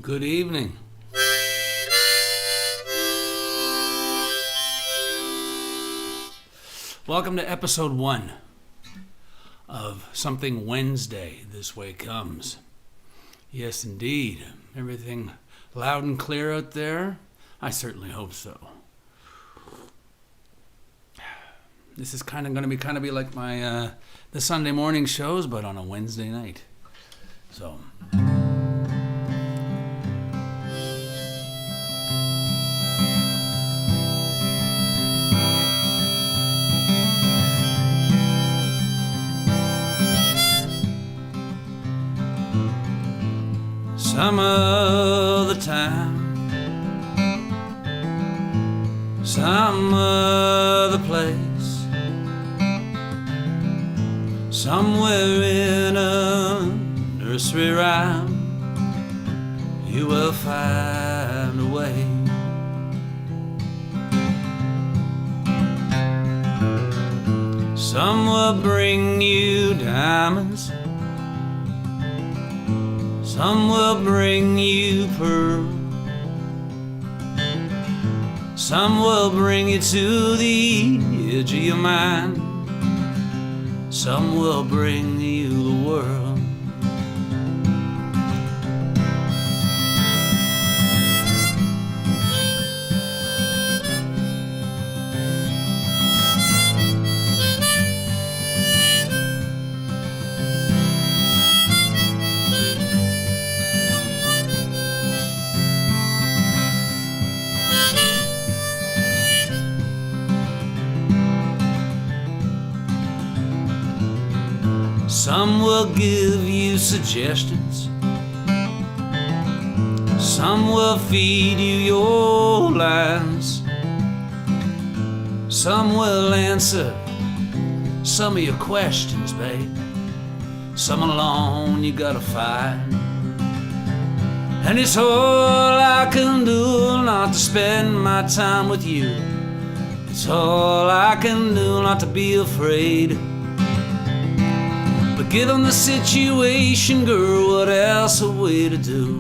Good evening. Welcome to episode 1 of Something Wednesday. This way comes. Yes, indeed. Everything loud and clear out there? I certainly hope so. This is going to be like my the Sunday morning shows, but on a Wednesday night. So. Some other time, some other place, somewhere in a nursery rhyme, you will find a way. Some will bring you diamonds, some will bring you pearl, some will bring you to the edge of your mind, some will bring you the world. Some will give you suggestions, some will feed you your lies, some will answer some of your questions, babe. Some alone you gotta find. And it's all I can do not to spend my time with you. It's all I can do not to be afraid. But given the situation, girl, what else are we to do?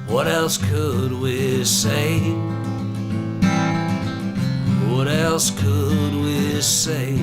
What else could we say? What else could we say?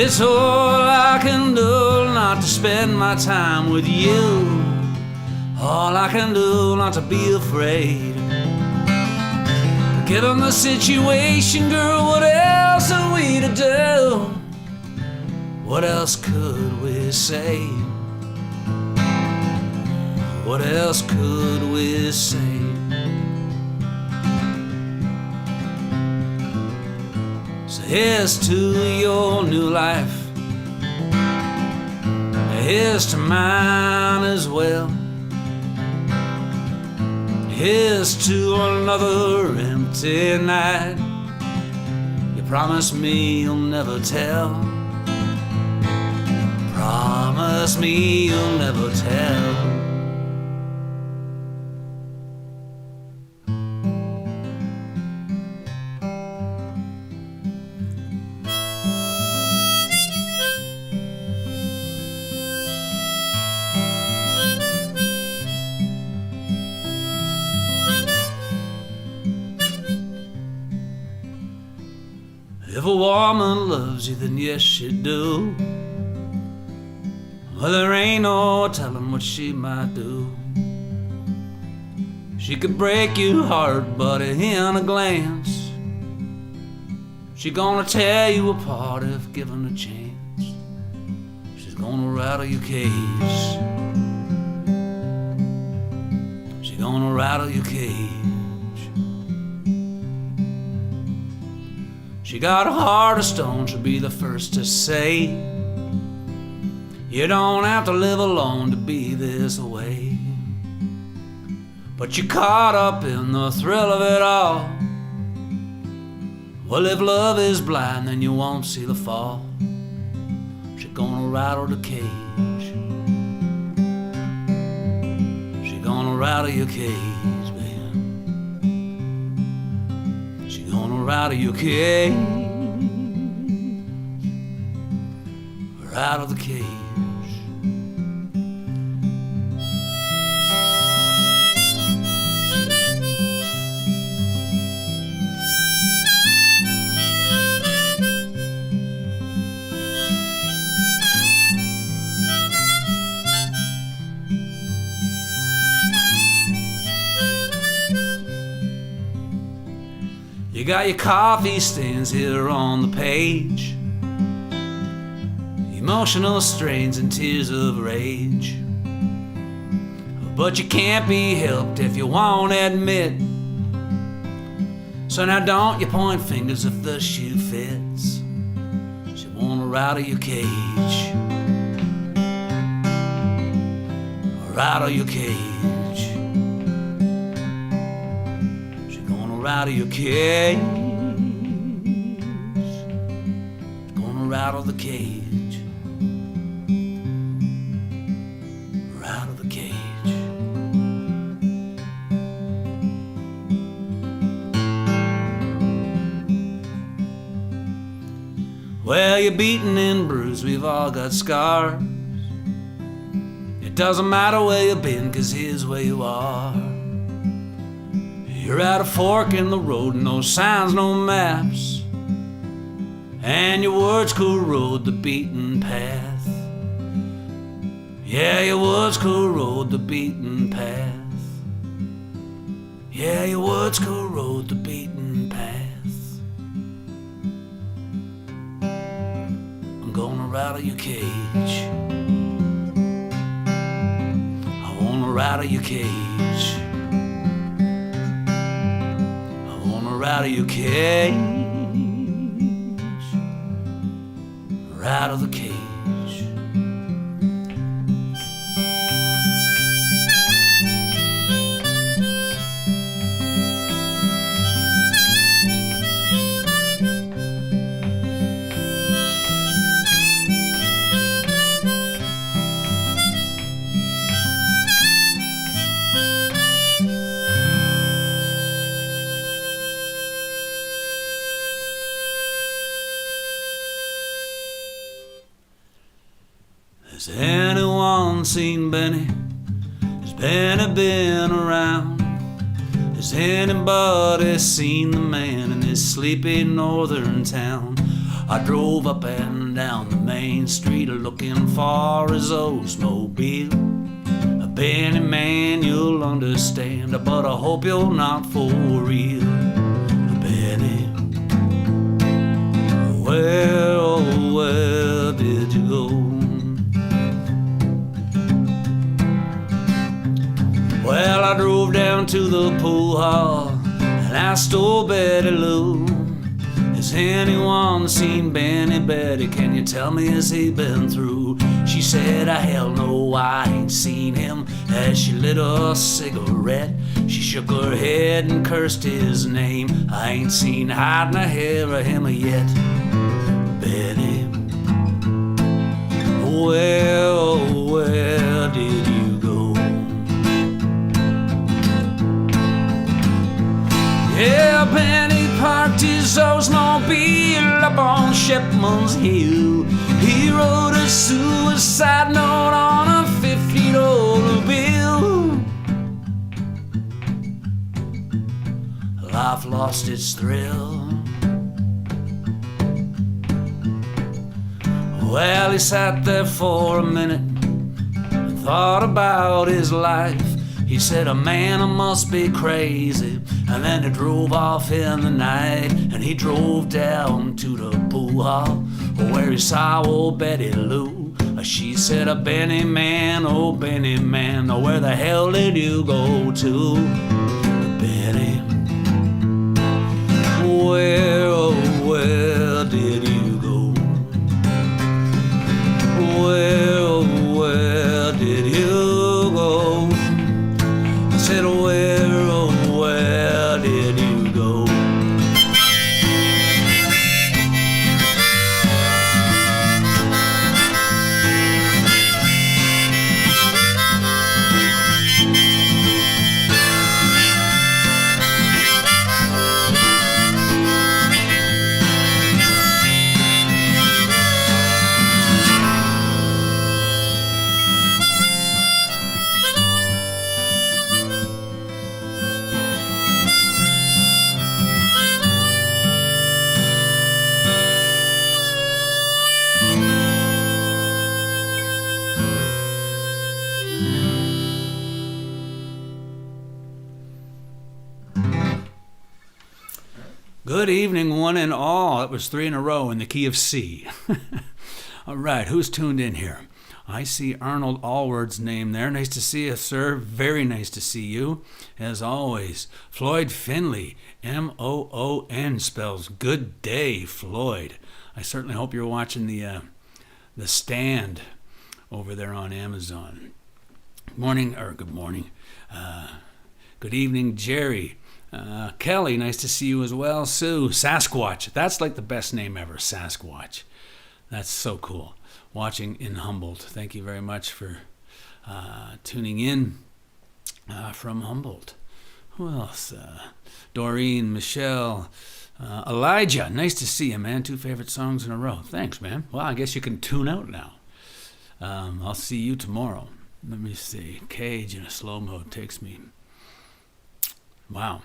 It's all I can do not to spend my time with you. All I can do not to be afraid. Given the situation, girl, what else are we to do? What else could we say? What else could we say? So here's to your new life, here's to mine as well. Here's to another empty night. You promised me you'll never tell. Promise me you'll never tell. If a woman loves you, then yes, she do. Well, there ain't no telling what she might do. She could break your heart, buddy, in a glance. She gonna tear you apart if given a chance. She's gonna rattle your cage. She's gonna rattle your cage. She got a heart of stone, she'll be the first to say, you don't have to live alone to be this way. But you're caught up in the thrill of it all, Well, if love is blind, then you won't see the fall. She's gonna rattle the cage. She's gonna rattle your cage, babe. She's gonna rattle your cage. Rattle the cage. You got your coffee stains here on the page, emotional strains and tears of rage. But you can't be helped if you won't admit. So now don't you point fingers if the shoe fits. She wanna rattle your cage. Rattle your cage. Rattle your cage. Gonna rattle the cage. Rattle the cage. Well, you're beaten and bruised, we've all got scars. It doesn't matter where you've been, 'cause here's where you are. You're at a fork in the road, no signs, no maps, and your words corrode the beaten path. Yeah, your words corrode the beaten path. Yeah, your words corrode the beaten path. I'm gonna rattle your cage. I wanna rattle your cage. Rattle your cage. Rattle the cage. Has anyone seen Benny? Has Benny been around? Has anybody seen the man in this sleepy northern town? I drove up and down the main street looking for his Oldsmobile. Benny, man, you'll understand, but I hope you're not for real. Benny, where, oh, where did you go? Well, I drove down to the pool hall and asked old Betty Lou, has anyone seen Benny? Betty, can you tell me, has he been through? She said, hell no, I ain't seen him. As she lit a cigarette, she shook her head and cursed his name. I ain't seen hide nor hair of him yet. Betty, where did you go? Yeah, Benny parked his Oldsmobile up on Shepman's Hill. He wrote a suicide note on a $50 bill. Life lost its thrill. Well, he sat there for a minute and thought about his life. He said, a man must be crazy. And then he drove off in the night, and he drove down to the pool hall where he saw old Betty Lou. She said, Benny man, oh Benny man, where the hell did you go to? Benny, where, oh where did you go? Where did you go? I said, where, oh where did you go? Good evening, one and all. It was 3 in a row in the key of C. All right, who's tuned in here? I see Arnold Allward's name there. Nice to see you, sir. Very nice to see you. As always, Floyd Finley, Moon, spells good day, Floyd. I certainly hope you're watching the Stand over there on Amazon. Good morning. Good evening, Jerry. Kelly, nice to see you as well. Sue, Sasquatch. That's like the best name ever, Sasquatch. That's so cool. Watching in Humboldt. Thank you very much for tuning in from Humboldt. Who else? Doreen, Michelle, Elijah. Nice to see you, man. 2 favorite songs in a row. Thanks, man. Well, I guess you can tune out now. I'll see you tomorrow. Let me see. Cage in a slow mode takes me. Wow.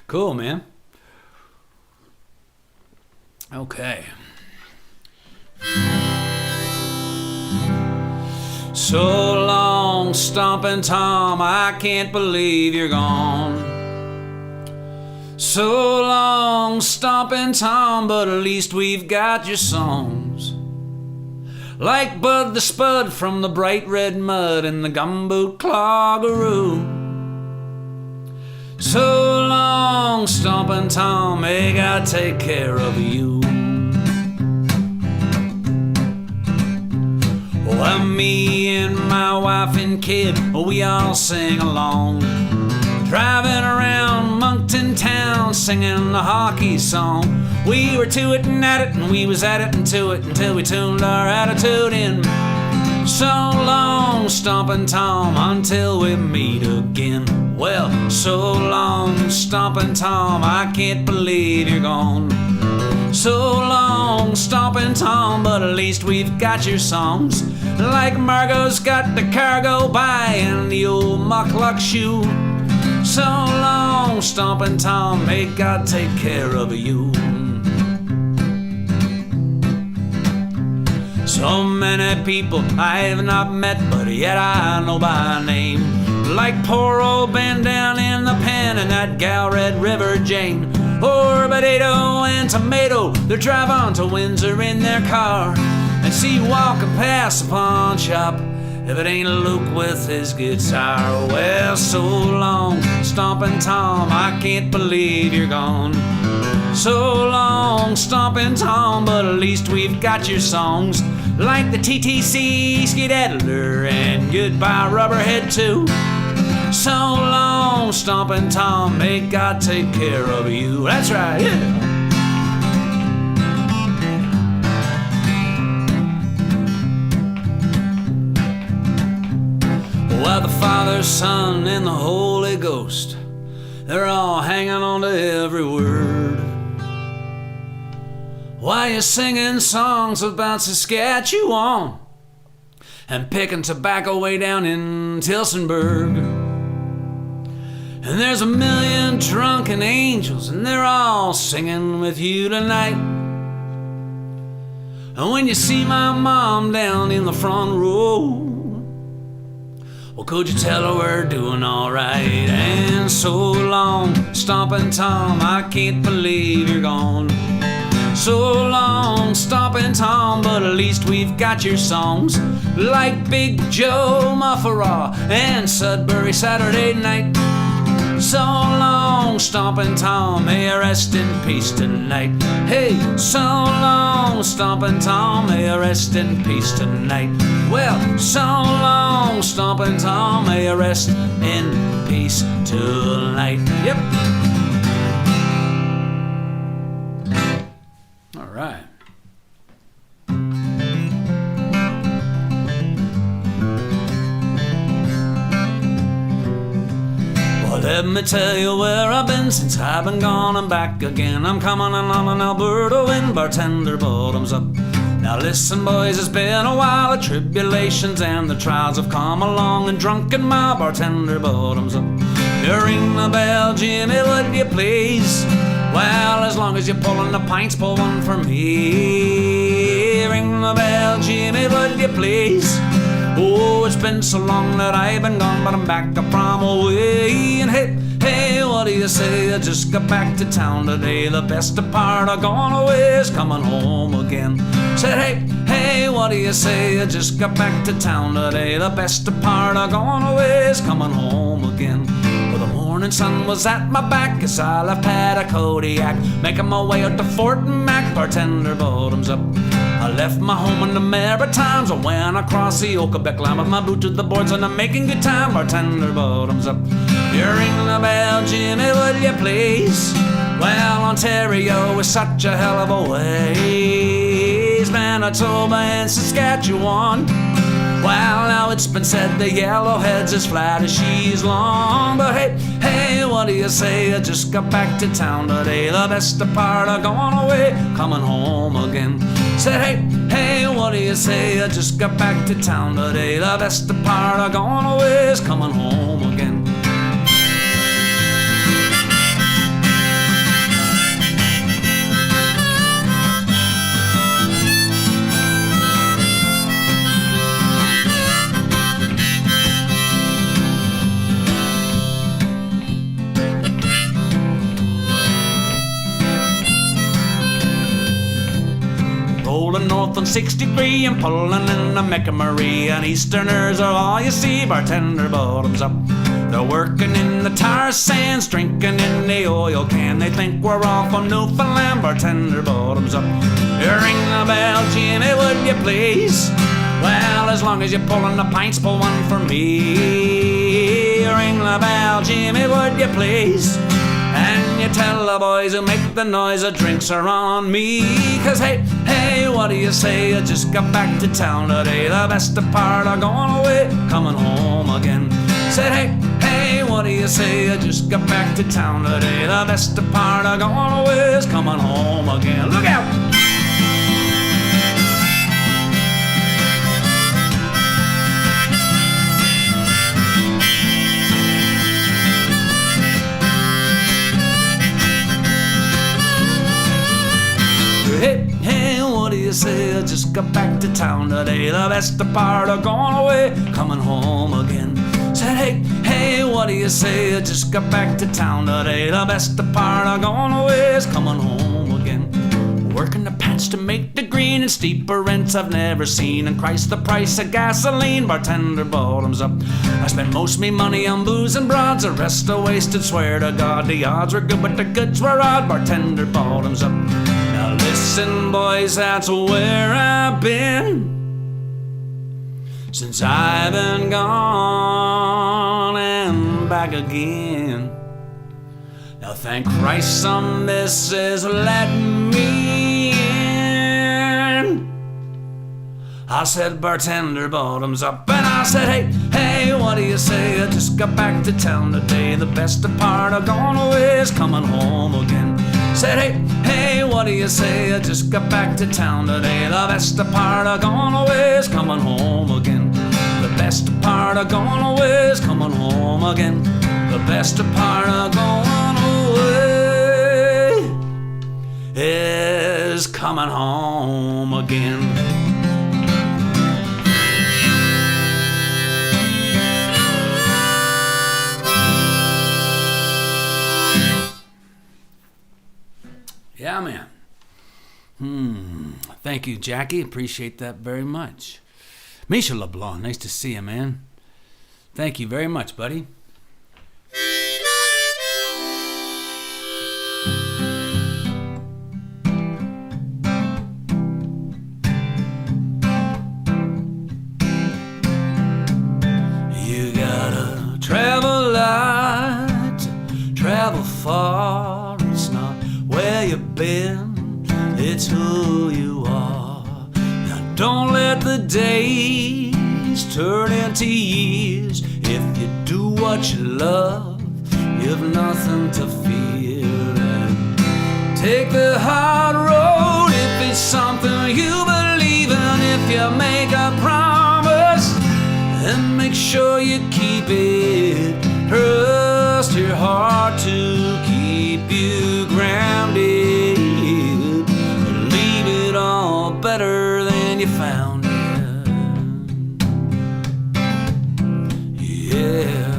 Cool, man. Okay. So long, Stompin' Tom, I can't believe you're gone. So long, Stompin' Tom, but at least we've got your songs. Like Bud the Spud from the bright red mud and the gumboot cloggeroo. So long, Stompin' Tom, may God take care of you. Well, me and my wife and kid, we all sing along. Driving around Moncton town, singing the hockey song. We were to it and at it, and we was at it and to it until we tuned our attitude in. So long, Stompin' Tom, until we meet again. Well, so long, Stompin' Tom, I can't believe you're gone. So long, Stompin' Tom, but at least we've got your songs. Like Margot's got the cargo by and the old muckluck shoe. So long, Stompin' Tom, may God take care of you. So many people I have not met, but yet I know by name. Like poor old Ben down in the pen and that gal Red River Jane. Or Potato and Tomato, they drive on to Windsor in their car and see walking past the pawn shop if it ain't Luke with his guitar. Well, so long, Stompin' Tom, I can't believe you're gone. So long, Stompin' Tom, but at least we've got your songs. Like the TTC, Skedaddler, and Goodbye Rubberhead too. So long, Stompin' Tom, may God take care of you. That's right, yeah. Well, the Father, Son, and the Holy Ghost, they're all hanging on to every word. Why you singing songs about Saskatchewan and picking tobacco way down in Tilsonburg? And there's a million drunken angels, and they're all singing with you tonight. And when you see my mom down in the front row, well, could you tell her we're doing all right? And so long, Stompin' Tom, I can't believe you're gone. So long, Stompin' Tom, but at least we've got your songs. Like Big Joe Mufferaw and Sudbury Saturday Night. So long, Stompin' Tom, may you rest in peace tonight. Hey, so long, Stompin' Tom, may you rest in peace tonight. Well, so long, Stompin' Tom, may you rest in peace tonight. Yep. All right. Let me tell you where I've been since I've been gone and back again. I'm coming along in Alberta when bartender bottoms up. Now listen, boys, it's been a while. The tribulations and the trials have come along, and drunken my bartender bottoms up. You ring the bell, Jimmy, would you please? Well, as long as you're pulling the pints, pull one for me. Ring the bell, Jimmy, would you please? Oh, it's been so long that I've been gone, but I'm back up from away. And hey, hey, what do you say? I just got back to town today. The best part of gone away is coming home again. Said, hey, what do you say? I just got back to town today. The best part of gone away is coming home again. Well, the morning sun was at my back as I left had a Kodiak, making my way out to Fort Mac, bartender bottoms up. I left my home in the Maritimes. I went across the Okobec line with my boot to the boards and I'm making good time, bartender bottoms up. You ring the bell, Jimmy, will you please? Well, Ontario is such a hell of a ways. Manitoba and Saskatchewan, well, now it's been said the Yellowhead's as flat as she's long. But hey, what do you say? I just got back to town today. The best part of gone away, coming home again. Said, hey, what do you say? I just got back to town today. The best part of gone away is coming home again. Rolling north on 63 and pulling in the McMurray, and Easterners are all you see, bartender bottoms up. They're working in the tar sands, drinking in the oil can. They think we're all from Newfoundland, bartender bottoms up. You ring the bell, Jimmy, would you please? Well, as long as you're pulling the pints, pull one for me. You ring the bell, Jimmy, would you please? And you tell the boys who make the noise the drinks are on me. Cause hey, what do you say? I just got back to town today. The best part of gone away, coming home again. Said hey, what do you say? I just got back to town today. The best part of gone away is coming home again. Look out! Hey, what do you say? I just got back to town today. The best part of gone away, coming home again. Said, hey, what do you say? I just got back to town today. The best part of gone away is coming home again. Working the patch to make the green and steeper rents I've never seen. And Christ, the price of gasoline, bartender bottoms up. I spent most of me money on booze and broads, the rest I wasted, swear to God. The odds were good, but the goods were odd, bartender bottoms up. Now listen, boys, that's where I've been since I've been gone and back again. Now thank Christ some missus let me in. I said, bartender bottoms up, and I said, hey, what do you say? I just got back to town today. The best part of gone away is coming home again. Said, hey, what do you say? I just got back to town today. The best part of gone away is coming home again. The best part of gone away is coming home again. The best part of gone away is coming home again. Yeah, man. Thank you, Jackie. Appreciate that very much. Misha LeBlanc, nice to see you, man. Thank you very much, buddy. You gotta travel light, travel far. It's not where you've been, it's who you are. Now don't let the days turn into years. If you do what you love, you've nothing to fear. And take the hard road if it's something you believe in. If you make a promise, then make sure you keep it. Trust your heart to keep you grounded. Leave it all better than you found it. Yeah.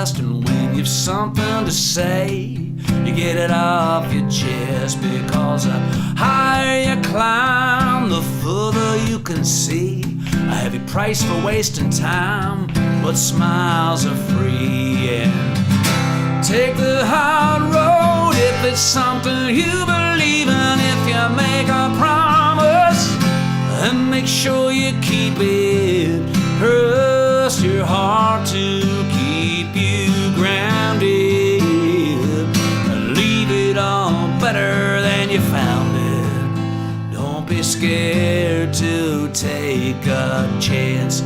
best, and when you've something to say, you get it off your chest, because the higher you climb, the further you can see. A heavy price for wasting time, but smiles are free. And take the hard road if it's something you believe in. If you make a promise, and make sure you keep it. Trust your heart to keep you grounded. Leave it all better than you found it. Don't be scared to take a chance.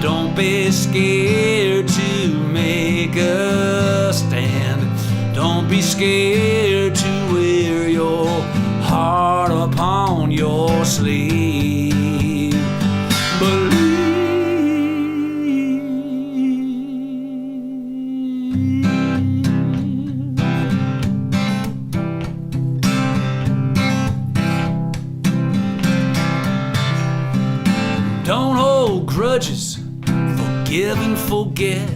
Don't be scared to make a stand. Don't be scared to wear your heart upon your sleeve. Believe. Don't hold grudges, forgive and forget.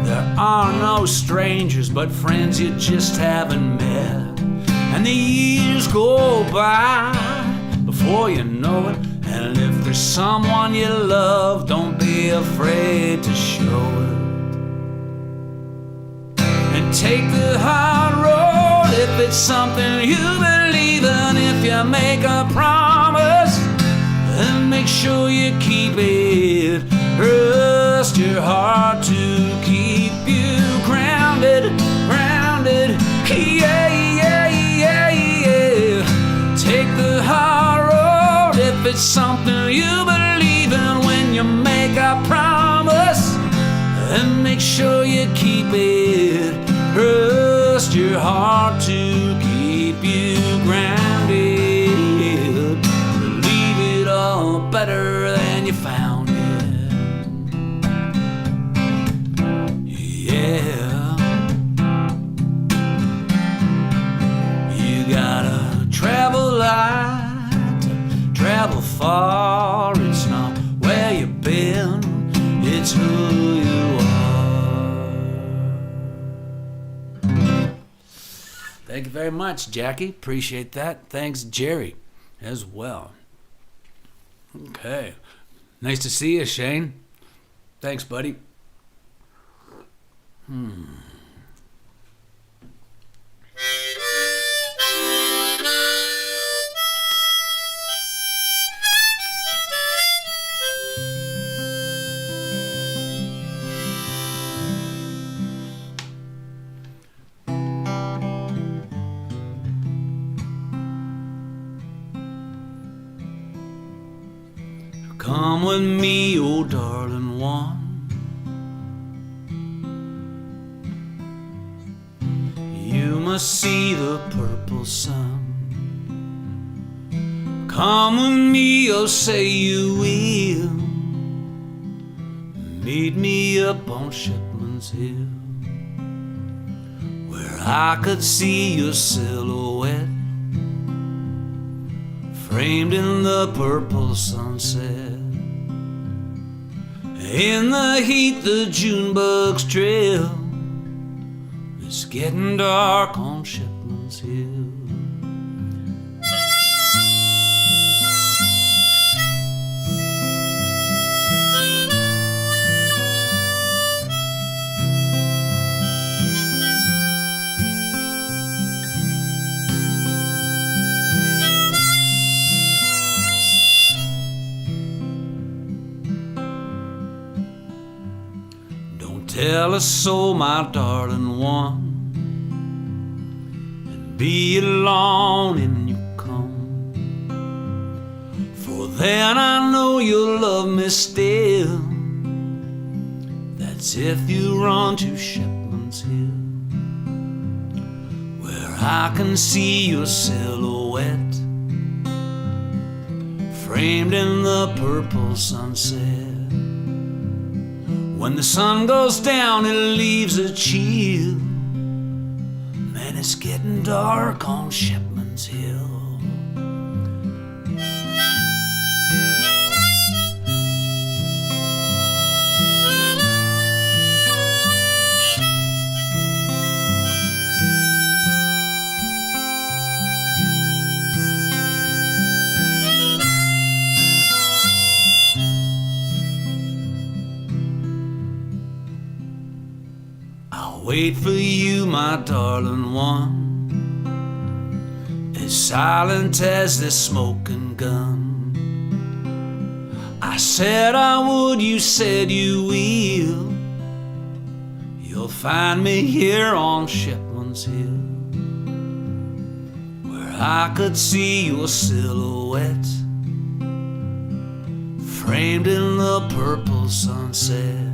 There are no strangers but friends you just haven't met. And the years go by before you know it. And if there's someone you love, don't be afraid to show it. And take the hard road if it's something you believe in. If you make a promise, and make sure you keep it. Trust your heart to keep you grounded, grounded. Yeah, yeah, yeah, yeah. Take the high road if it's something you believe in. When you make a promise, and make sure you keep it. Trust your heart to keep you grounded. Leave it all better than you found it. Travel light, travel far. It's not where you've been, it's who you are. Thank you very much, Jackie. Appreciate that. Thanks, Jerry, as well. Okay. Nice to see you, Shane. Thanks, buddy. Come with me, oh darling one. You must see the purple sun. Come with me, oh say you will. Meet me up on Shipman's Hill, where I could see your silhouette framed in the purple sunset. In the heat, the June bugs trail. It's getting dark on Shipman's Hill. Tell us so, my darling one, and be alone when you come. For then I know you'll love me still. That's if you run to Shipman's Hill, where I can see your silhouette framed in the purple sunset. When the sun goes down, it leaves a chill. Man, it's getting dark on Shipman's Hill. wait for you, my darling one, as silent as this smoking gun. I said I would, you said you will. You'll find me here on Shipman's Hill, where I could see your silhouette framed in the purple sunset,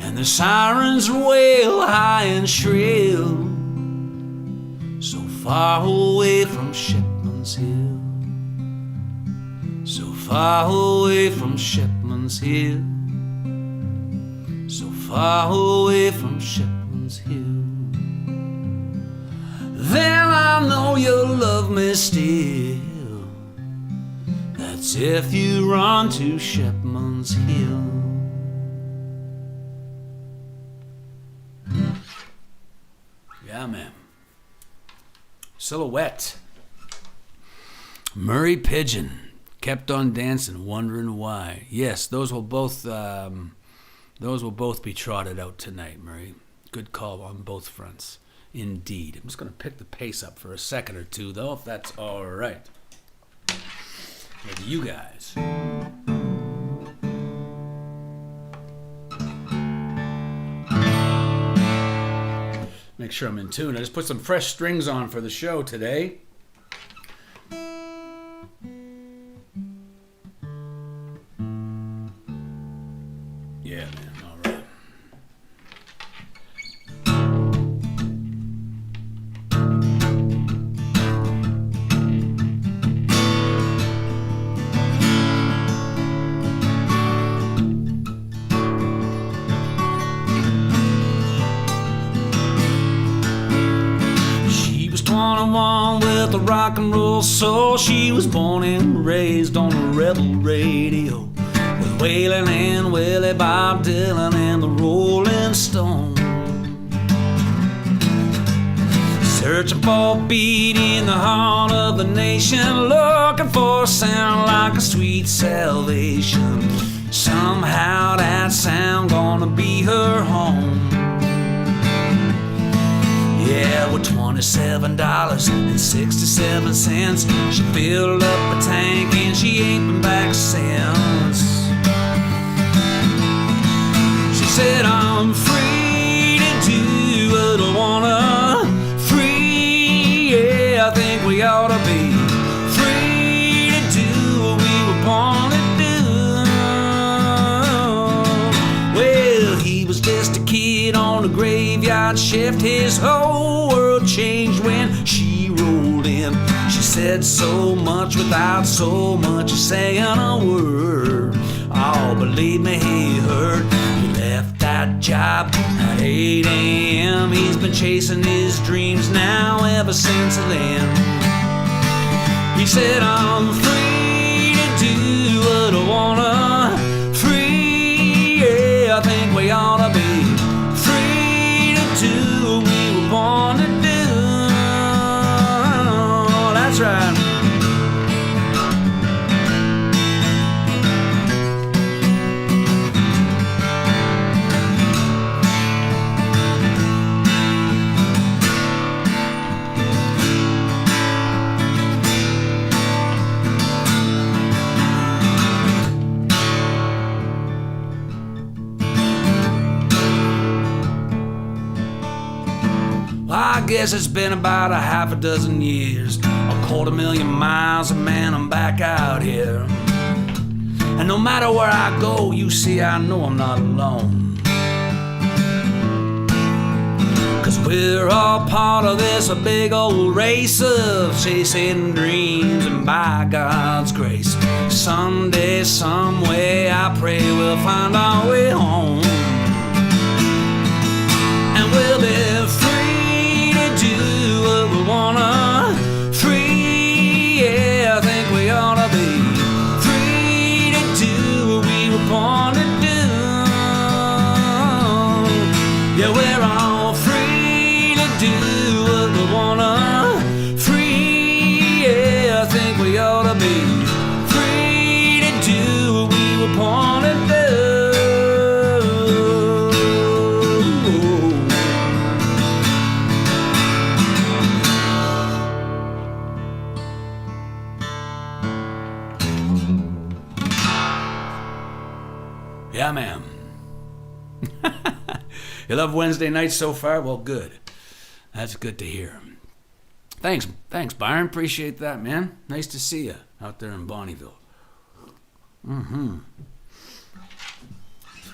and the sirens wail high and shrill, so far away from Shipman's Hill, so far away from Shipman's Hill, so far away from Shipman's Hill. Then I know you'll love me still. That's if you run to Shipman's Hill. Yeah, man. Silhouette. Murray Pigeon. Kept on dancing, wondering why. Yes, those will both be trotted out tonight, Murray. Good call on both fronts. Indeed. I'm just going to pick the pace up for a second or two, though, if that's all right with you guys. Make sure I'm in tune. I just put some fresh strings on for the show today. Yeah, man. All right. She was 21 with a rock and roll soul. She was born and raised on a rebel radio, with Waylon and Willie, Bob Dylan, and the Rolling Stones. Searching for a beat in the heart of the nation, looking for a sound like a sweet salvation. Somehow that sound gonna be her home. Yeah, with $27.67, she filled up a tank and she ain't been back since. She said, I'm free to do what I wanna. Free, yeah, I think we ought to be free to do what we were born to do. Well, he was just a kid on a graveyard shift. His whole world changed when she rolled in. She said so much without so much as saying a word. Oh, believe me, he heard. He left that job at 8 a.m. He's been chasing his dreams now ever since then. He said, I'm free to do what I wanna. Free, yeah, I think we ought to be free to do what we were born to do. That's right. I guess it's been about a half a dozen years, 250,000 miles, and man, I'm back out here. And no matter where I go, you see, I know I'm not alone. 'Cause we're all part of this, a big old race of chasing dreams, and by God's grace, someday, some way, I pray we'll find our way home. And we'll be free to do what we wanna. Free, yeah, I think we ought to be free to do what we were born to do. Yeah, we're all free to do what we wanna. Free, yeah, I think we ought to be free to do what we were born to do. Yeah, ma'am. You love Wednesday nights so far? Well, good. That's good to hear. Thanks, Byron. Appreciate that, man. Nice to see you out there in Bonneville.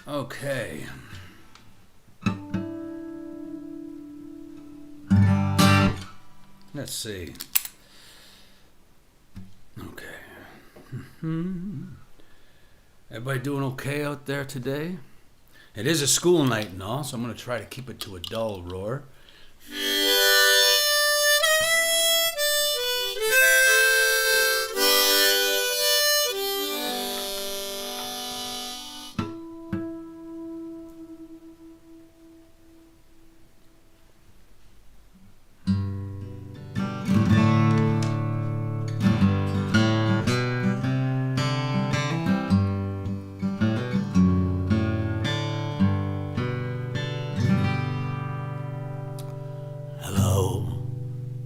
Okay. Let's see. Okay. Everybody doing okay out there today? It is a school night and all, so I'm going to try to keep it to a dull roar.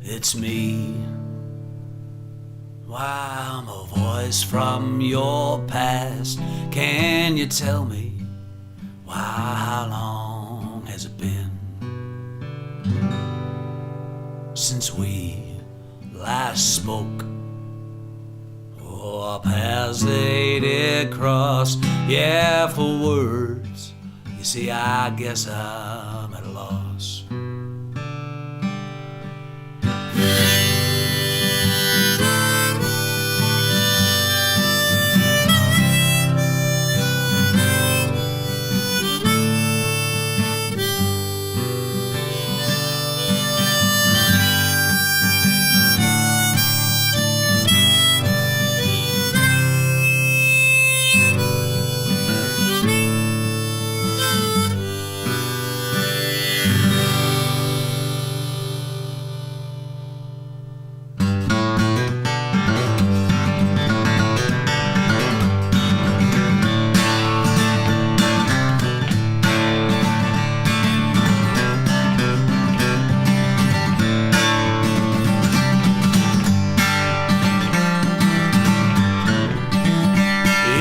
It's me. Why, I'm a voice from your past. Can you tell me why? How long has it been since we last spoke? Oh, our paths they did cross. Yeah, for words. You see, I guess I'm at a loss.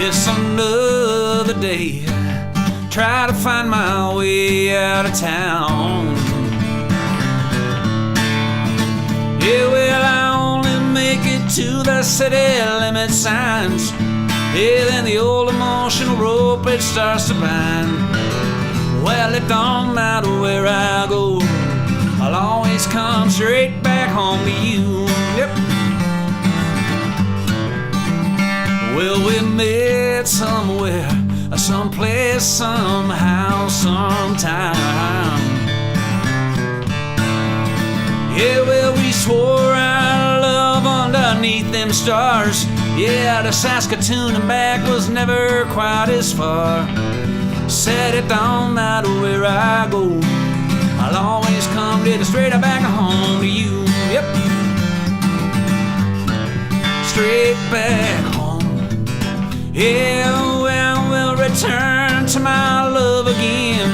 It's another day, try to find my way out of town. Yeah, well, I only make it to the city limit signs. Yeah, then the old emotional rope, it starts to bind. Well, it don't matter where I go, I'll always come straight back home to you. Yep. Well, we met somewhere, someplace, somehow, sometime. Yeah, well, we swore our love underneath them stars. Yeah, to Saskatoon and back was never quite as far. Said it don't matter where I go, I'll always come dead straight back home to you. Yep. Straight back home. Yeah, well, we'll return to my love again.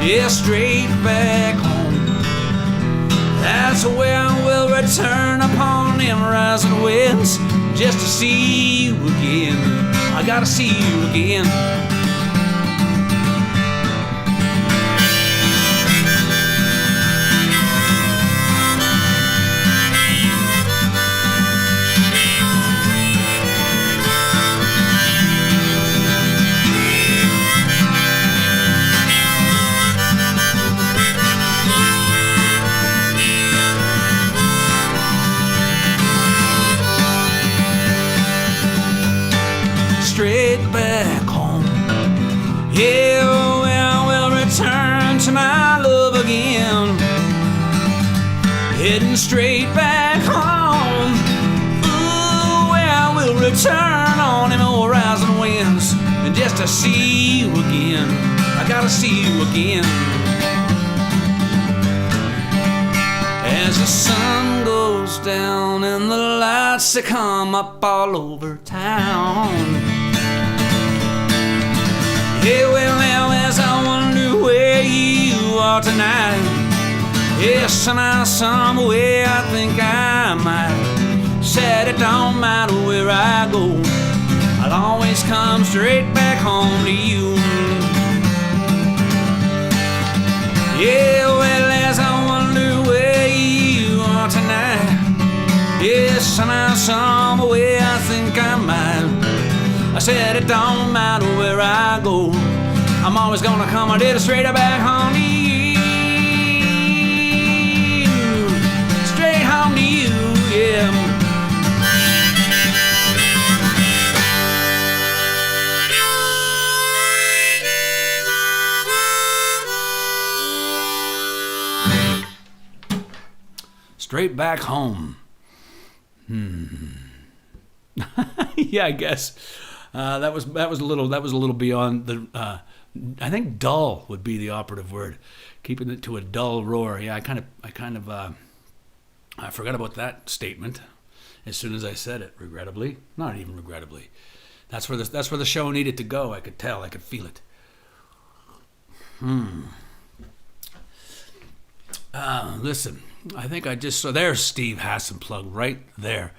Yeah, straight back home. That's where I will return upon them rising winds, just to see you again. I gotta see you again. Straight back home. Yeah, well, we'll return to my love again. Heading straight back home. Ooh, well, we'll return on them old rising winds, and just to see you again. I gotta see you again. As the sun goes down and the lights they come up all over town. Yeah, well, now as I wonder where you are tonight. Yeah, somehow, some way I think I might. Said it don't matter where I go, I'll always come straight back home to you. Yeah, well, as I wonder where you are tonight, yeah, some way I think I might. I said it don't matter where I go, I'm always gonna come a little straight back home to you. Straight home to you, yeah. Straight back home. Yeah, I guess that was a little beyond the. I think dull would be the operative word, keeping it to a dull roar. Yeah, I forgot about that statement as soon as I said it. Regrettably, not even regrettably. That's where the show needed to go. I could tell. I could feel it. Listen, I think I just saw. There's Steve Hassenplug right there.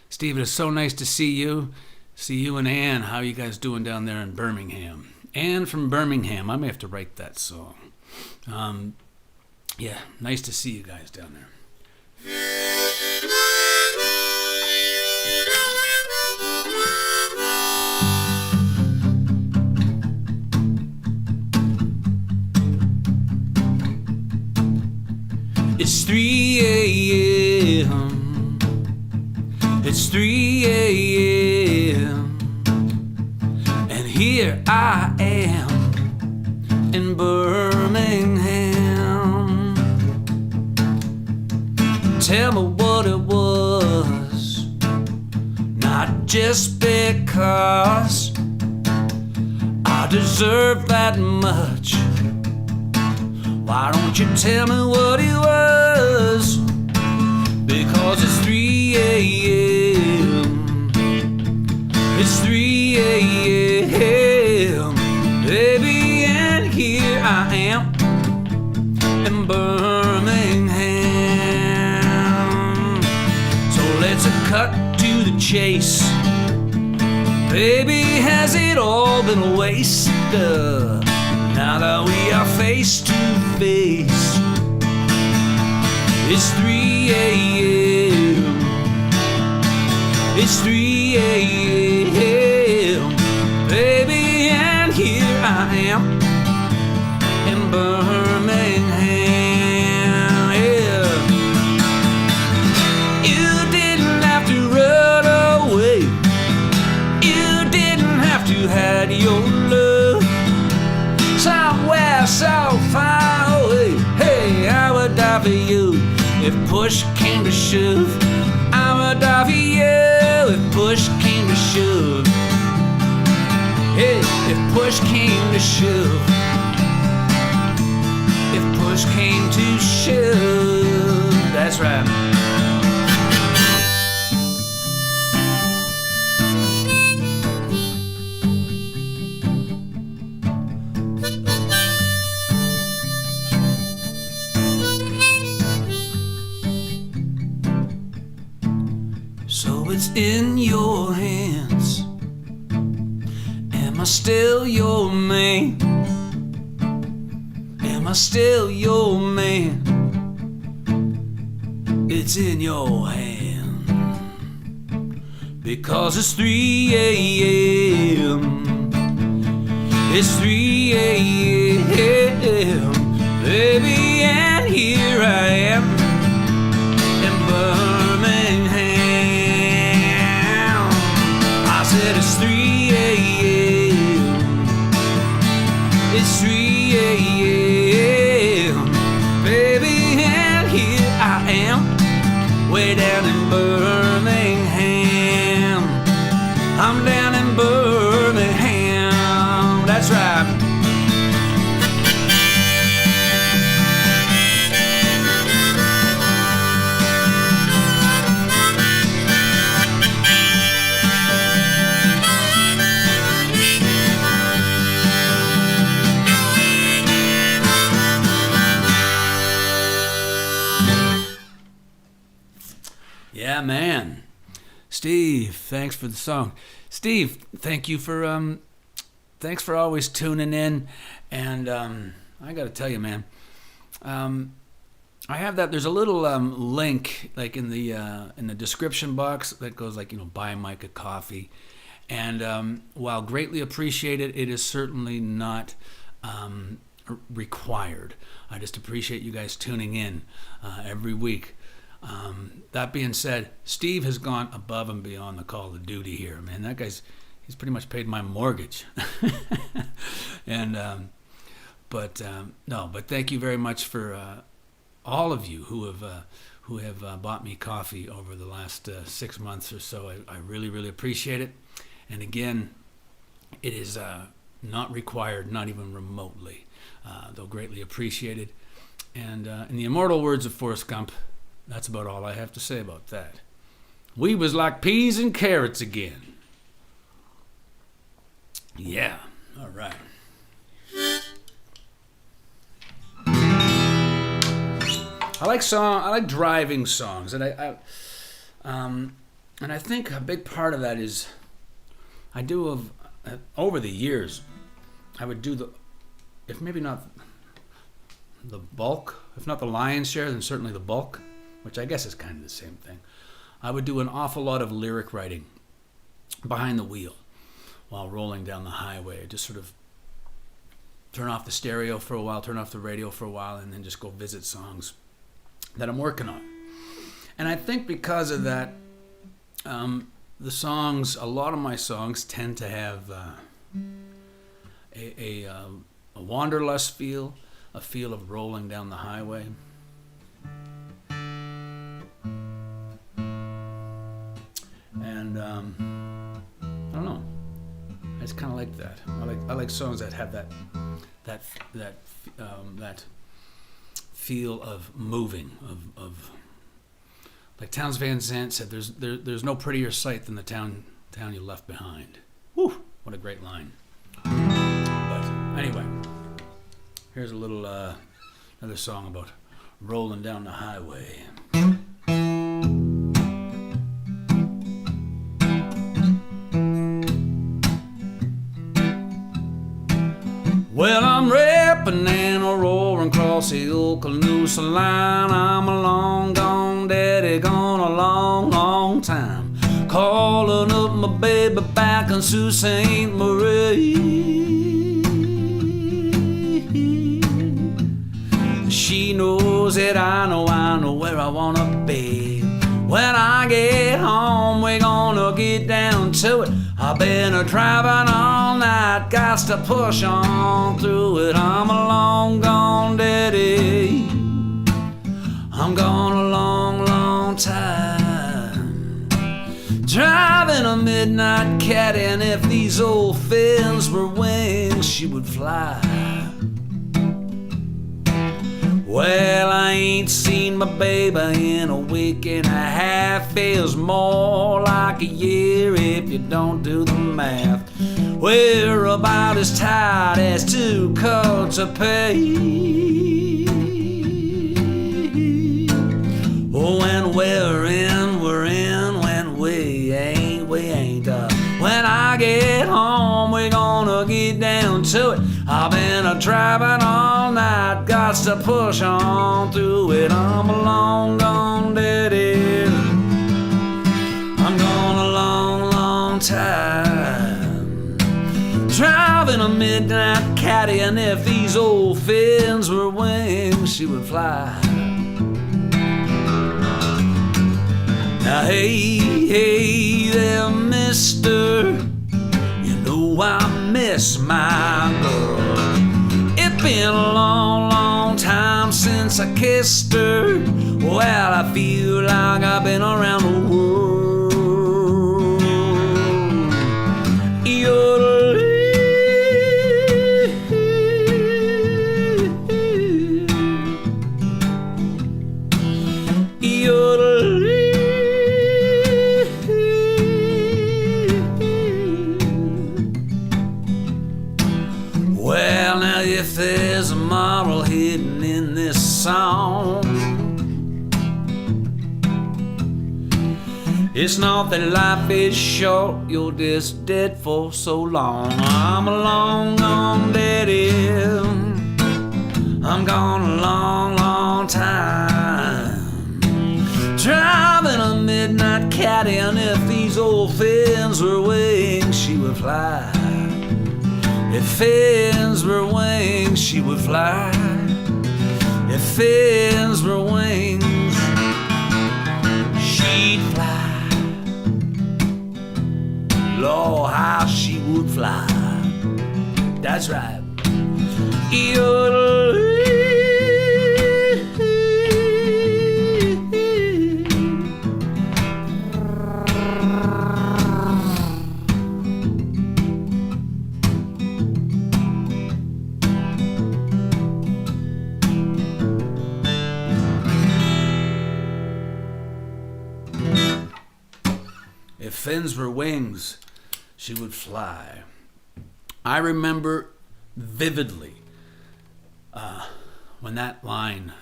Steve, it is so nice to see you. See you and Ann. How you guys doing down there in Birmingham? Ann from Birmingham. I may have to write that song. Yeah, nice to see you guys down there. It's 3 a.m. It's 3 a.m. And here I am in Birmingham. Tell me what it was, not just because I deserve that much. Why don't you tell me what it was? Because it's 3 a.m. It's 3 a.m. Baby, and here I am in Birmingham. So let's cut to the chase. Baby, has it all been a waste? Now that we are face to face, it's 3 a.m. It's 3 a.m. Baby, and here I am in Birmingham. Yeah. You didn't have to run away. You didn't have to hide your love somewhere so far away. Hey, I would die for you if push came to shove. I would die for you if push came to shove. Hey, if push came to shove. If push came to shove. That's right. So it's in your hands. Am I still your man? Am I still your man? It's in your hand. Because it's 3 a.m. It's 3 a.m. Baby, and here I am in Birmingham. I said it's 3 a.m. It's 3 a.m. Baby, and here I am way down in Birmingham. I'm down in Birmingham. That's right. Steve, thanks for the song. Steve, thank you for thanks for always tuning in. And I got to tell you, man, I have that. There's a little link like in the description box that goes like, buy Mike a coffee. And while greatly appreciated, it is certainly not required. I just appreciate you guys tuning in every week. That being said, Steve has gone above and beyond the call of duty here, man. That guy's he's pretty much paid my mortgage. And but thank you very much for all of you who have bought me coffee over the last 6 months or so. I really, really appreciate it. And again, it is not required, not even remotely, though greatly appreciated. And in the immortal words of Forrest Gump, that's about all I have to say about that. We was like peas and carrots again. Yeah, all right. I like driving songs, and I think a big part of that is over the years, I would do if maybe not the bulk, if not the lion's share, then certainly the bulk, which I guess is kind of the same thing. I would do an awful lot of lyric writing behind the wheel while rolling down the highway. I'd just sort of turn off the stereo for a while, turn off the radio for a while, and then just go visit songs that I'm working on. And I think because of that, the songs, a lot of my songs tend to have a wanderlust feel, a feel of rolling down the highway. And I don't know, I just kind of like that. I like songs that have that feel of moving, of like Townes Van Zandt said, there's no prettier sight than the town you left behind. Whew, what a great line. But anyway, here's a little another song about rolling down the highway. Well, I'm rapping and a roaring across the Okaloosa line. I'm a long gone daddy, gone a long, long time. Calling up my baby back in Sault Ste. Marie. She knows that I know where I wanna be. When I get home, we're gonna get down to it. I've been driving all night, got to push on through it. I'm a long gone daddy. I'm gone a long, long time. Driving a midnight caddy, and if these old fins were wings, she would fly. Well, I ain't seen my baby in a week and a half. Feels more like a year if you don't do the math. We're about as tight as two coats of pay. Oh, and we're in, when we ain't. When I get home, we're gonna get down to it. I've been driving all night, got to push on through it. I'm a long gone daddy. I'm gone a long, long time. Driving a midnight caddy, and if these old fins were wings, she would fly. Now hey there, mister, you know I miss my girl. It's been a long, long time since I kissed her. Well, I feel like I've been around the world. Well, now if there's a moral hidden in this song, It's not that life is short, you're just dead for so long. I'm a long gone daddy, I'm gone a long, long time. Driving a midnight caddy, and if these old fins were wings, she would fly. If fins were wings, she would fly. If fins were wings, she'd fly. Lord, how she would fly. That's right. If fins were wings, she would fly. I remember vividly when that line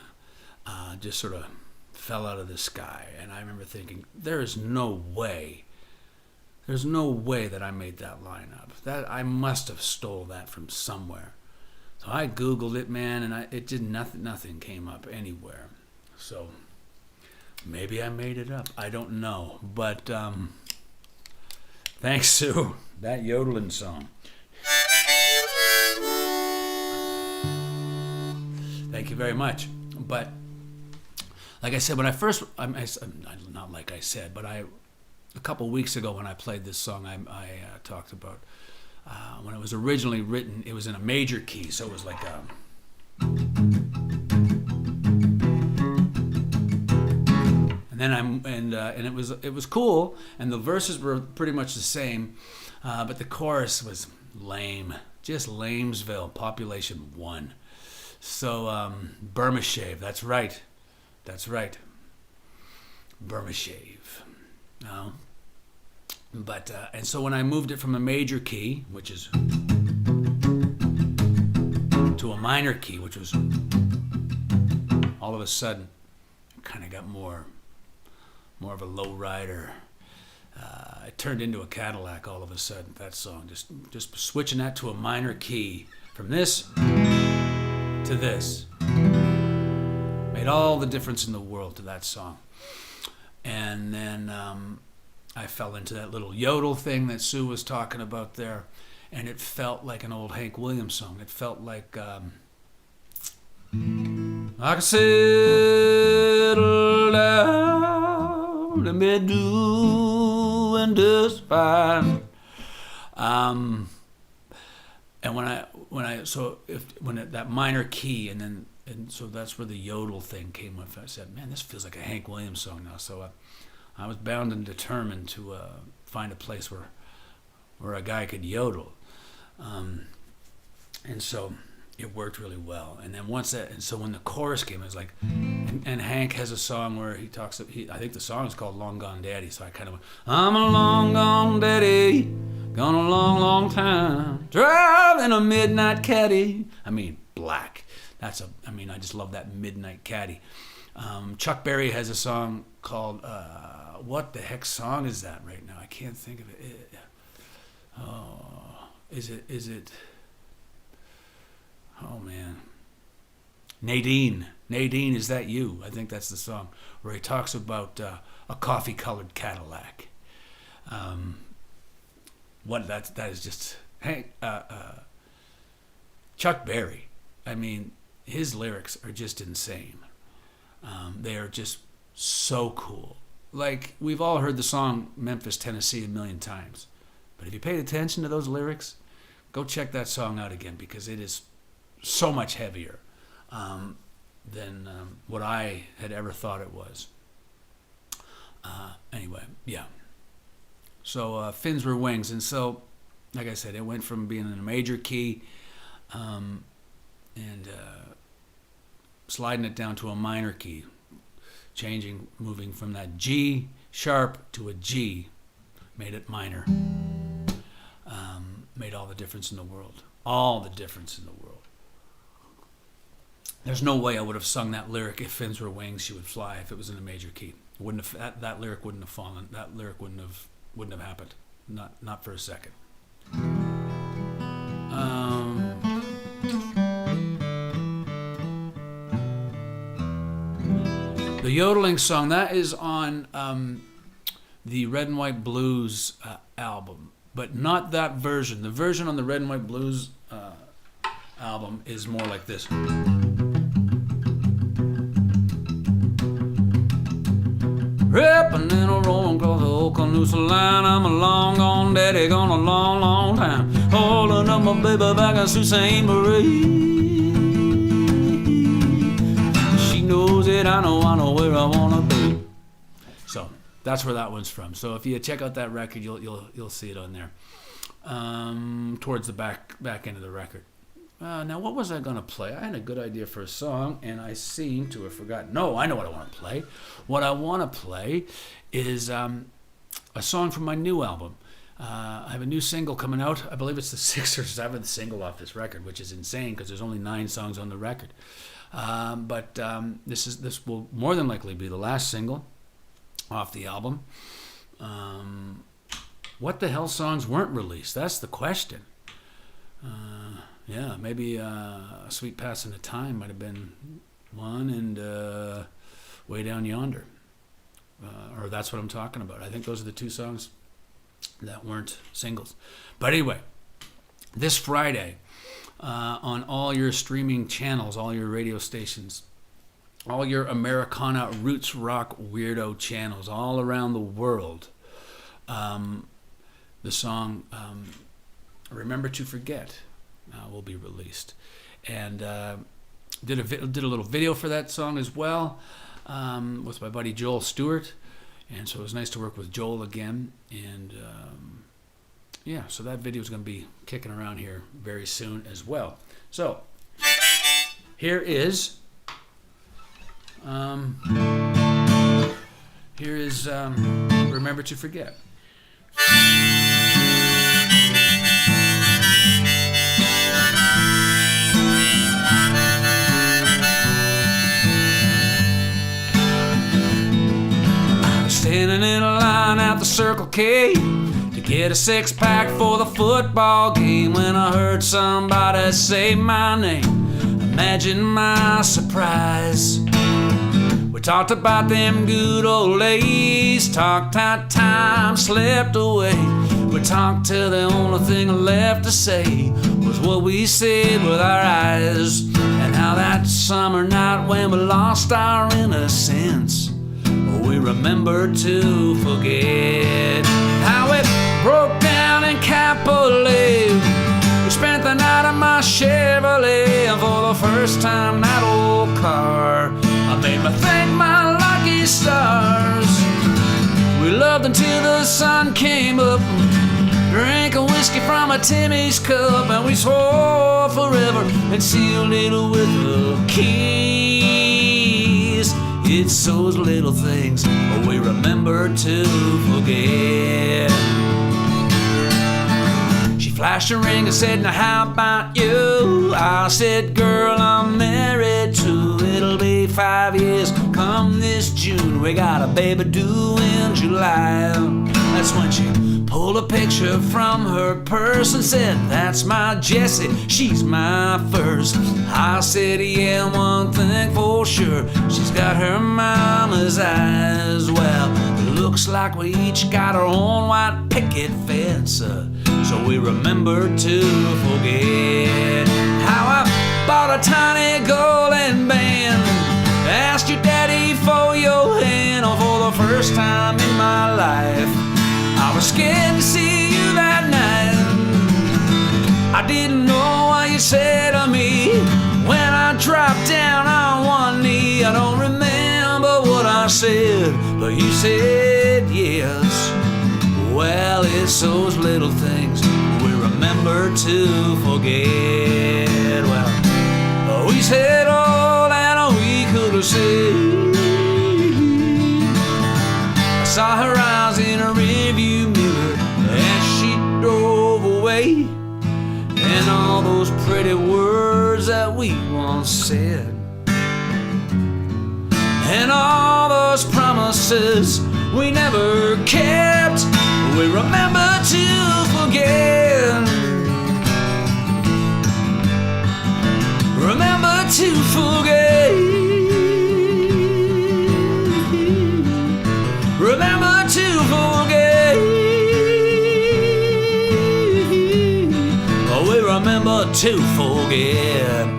just sort of fell out of the sky, and I remember thinking, there's no way that I made that line up. That I must have stole that from somewhere. So I Googled it, man, and it did nothing. Nothing came up anywhere. So maybe I made it up. I don't know, but thanks, Sue. That yodeling song. Thank you very much. But like I said, when I first, not like I said, but a couple weeks ago when I played this song, I talked about when it was originally written, it was in a major key, so it was like and it was cool, and the verses were pretty much the same, but the chorus was lame, just Lamesville, population 1. So Burma Shave, that's right, Burma Shave. But and so when I moved it from a major key, which is, to a minor key, which was, all of a sudden, kind of got more of a low rider. It turned into a Cadillac all of a sudden. That song, just switching that to a minor key from this to this, made all the difference in the world to that song. And then I fell into that little yodel thing that Sue was talking about there, and it felt like an old Hank Williams song. It felt like I can settle down and be doing just fine. And that minor key, and so that's where the yodel thing came up. I said, man, this feels like a Hank Williams song now. So I was bound and determined to find a place where a guy could yodel, and so it worked really well. And then when the chorus came, it was like, and Hank has a song where he talks. I think the song is called "Long Gone Daddy." So I kind of went, I'm a long gone daddy, gone a long, long time, driving a midnight caddy. I mean, black. I just love that midnight caddy. Chuck Berry has a song called, what the heck song is that right now? I can't think of it. Is it, oh man. Nadine, is that you? I think that's the song, where he talks about a coffee-colored Cadillac. That is just, Chuck Berry. I mean, his lyrics are just insane. They are just so cool. Like, we've all heard the song Memphis, Tennessee a million times. But if you paid attention to those lyrics, go check that song out again, because it is so much heavier than what I had ever thought it was. Anyway, yeah. So fins were wings. And so, like I said, it went from being in a major key and sliding it down to a minor key, moving from that G sharp to a G, made it minor. Made all the difference in the world. All the difference in the world. There's no way I would have sung that lyric, if fins were wings, she would fly, if it was in a major key. Wouldn't have that lyric wouldn't have fallen. That lyric wouldn't have happened. Not for a second. The yodeling song, that is on the Red and White Blues album, but not that version. The version on the Red and White Blues album is more like this. Rapping in a rolling across the old Canusa line. I'm a long gone daddy, gone a long, long time. Holding up my baby back in Sault Ste. Marie. She knows it, I know where I wanna be. So that's where that one's from. So if you check out that record, you'll see it on there. Towards the back end of the record. Now, what was I going to play? I had a good idea for a song, and I seem to have forgotten. No, I know what I want to play. What I want to play is a song from my new album. I have a new single coming out. I believe it's the 6th or 7th single off this record, which is insane because there's only 9 songs on the record. But this will more than likely be the last single off the album. What the hell songs weren't released? That's the question. Yeah, maybe Sweet Passing of Time might have been one, and Way Down Yonder. Or that's what I'm talking about. I think those are the 2 songs that weren't singles. But anyway, this Friday, on all your streaming channels, all your radio stations, all your Americana roots rock weirdo channels all around the world, the song Remember to Forget will be released, and did a little video for that song as well with my buddy Joel Stewart, and so it was nice to work with Joel again. And yeah, so that video is going to be kicking around here very soon as well. So here is Remember to Forget. Standing in a line at the Circle K to get a 6-pack for the football game when I heard somebody say my name. Imagine my surprise. We talked about them good old days, talked how time slipped away. We talked till the only thing left to say was what we said with our eyes, and how that summer night when we lost our innocence, we remember to forget. How it broke down in Capitoline. We spent the night in my Chevrolet, and for the first time that old car made me thank my lucky stars. We loved until the sun came up, drank a whiskey from a Timmy's cup, and we swore forever and sealed it with a kiss. It's those little things we remember to forget. She flashed a ring and said, now how about you? I said, girl, I'm married too. It'll be 5 years come this June. We got a baby due in July. That's when she pulled a picture from her purse and said, that's my Jessie, she's my first. I said, yeah, one thing for sure, she's got her mama's eyes. Well, it looks like we each got our own white picket fence, so we remember to forget. How I bought a tiny golden band, asked your daddy for your hand for the first time in my life. I was scared to see you that night. I didn't know what you said to me when I dropped down on one knee. I don't remember what I said, but you said yes. Well, it's those little things we remember to forget. Well, we said all that we could have said. I saw her eyes in a rearview mirror as she drove away, and all those pretty words that we once said, and all those promises promises we never kept. We remember to forget. Remember to forget. Remember to forget. Oh, we remember to forget.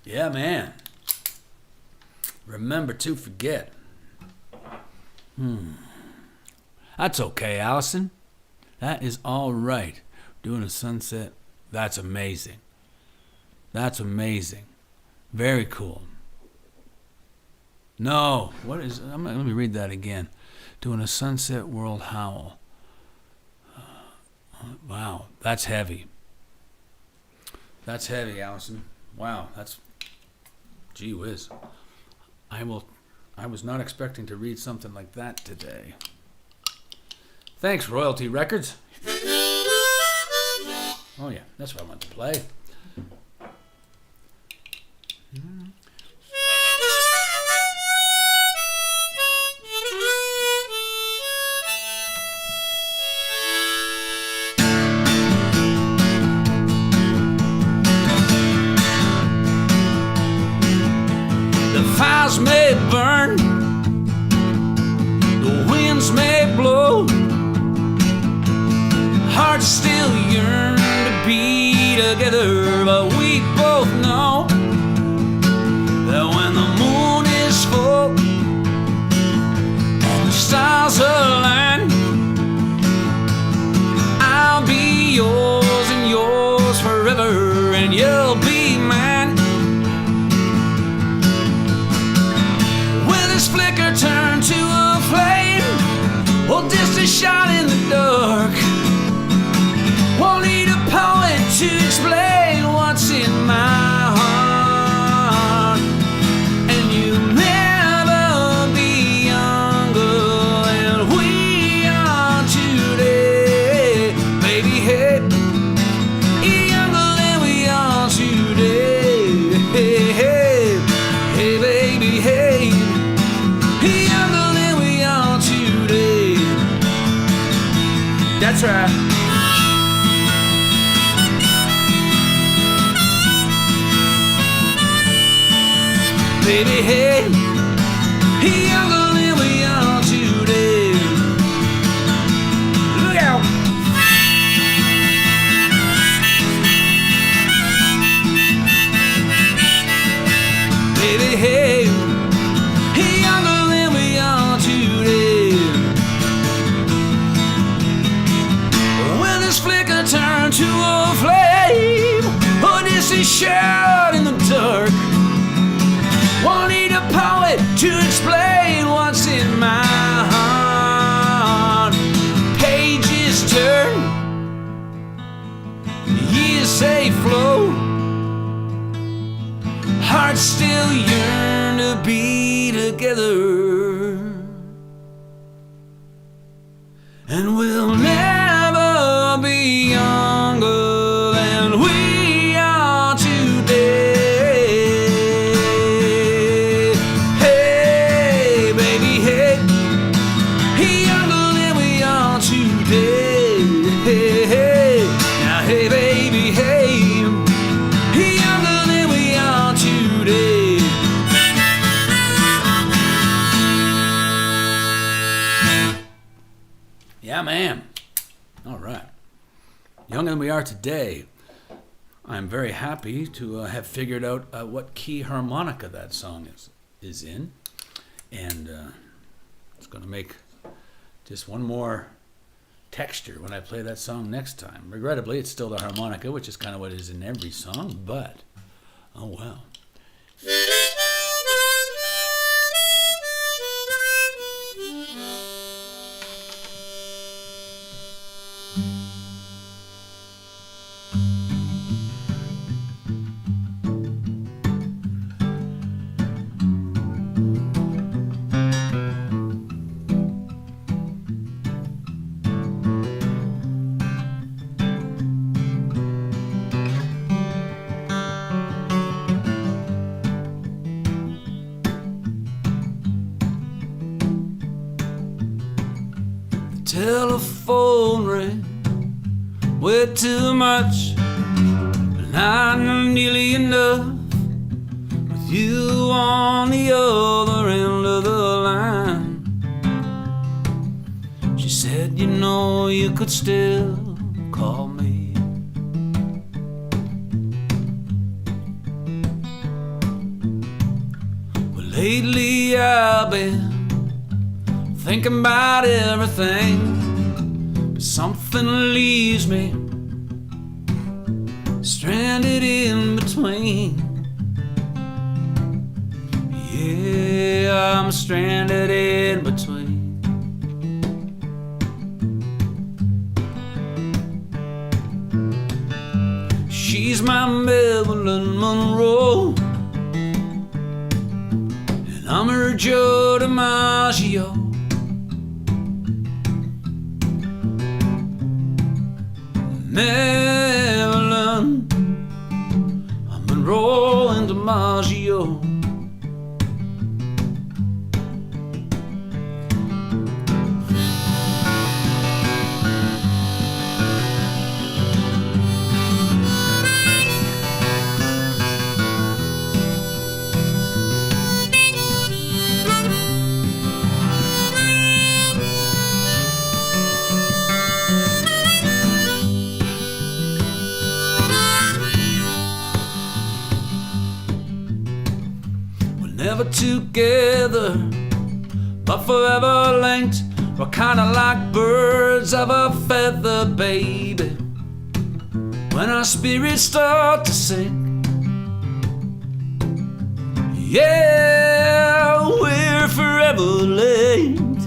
Yeah, man. Remember to forget. That's okay, Allison. That is all right. Doing a sunset, that's amazing. That's amazing. Very cool. No, what is... let me read that again. Doing a Sunset World Howl. Wow, that's heavy. That's heavy, Allison. Wow, that's... Gee whiz. I was not expecting to read something like that today. Thanks, Royalty Records. Oh yeah, that's what I want to play. Fires may burn, the winds may blow, hearts still yearn to be together, but we both know that when the moon is full and the stars align, I'll be yours and yours forever, and you'll be mine. Flicker turn to a flame, or just a shot in the dark. Won't need a poet to explain what's in my heart. And you'll never be younger than we are today, baby. Hey, younger than we are today. Hey, hey, hey, baby. Hey. That's right. Baby, hey, younger than we are today. Look out. Baby, hey, younger than we are today. Flicker turn to a flame, or just a shot in the dark. Won't need a poet to explain what's in my heart. Pages turn, years they flow, hearts still yearn to be together, and we'll never be younger than we are today. Hey, baby, hey, younger than we are today. Hey, hey, now hey, baby, hey, younger than we are today. Yeah, man. All right. Younger than we are today. I'm very happy to have figured out what key harmonica that song is in. And it's going to make just one more texture when I play that song next time. Regrettably, it's still the harmonica, which is kind of what is in every song, but oh well. way too much, but not nearly enough. With you on the other end of the line, she said, you know, you could still call me. Well, lately I've been thinking about everything, but something leaves me stranded in between. Yeah, I'm stranded in between. She's my Marilyn Monroe, and I'm her Joe DiMaggio. Marilyn, I'm Monroe and DiMaggio. Never together, but forever linked. We're kinda like birds of a feather, baby. When our spirits start to sink, yeah, we're forever linked.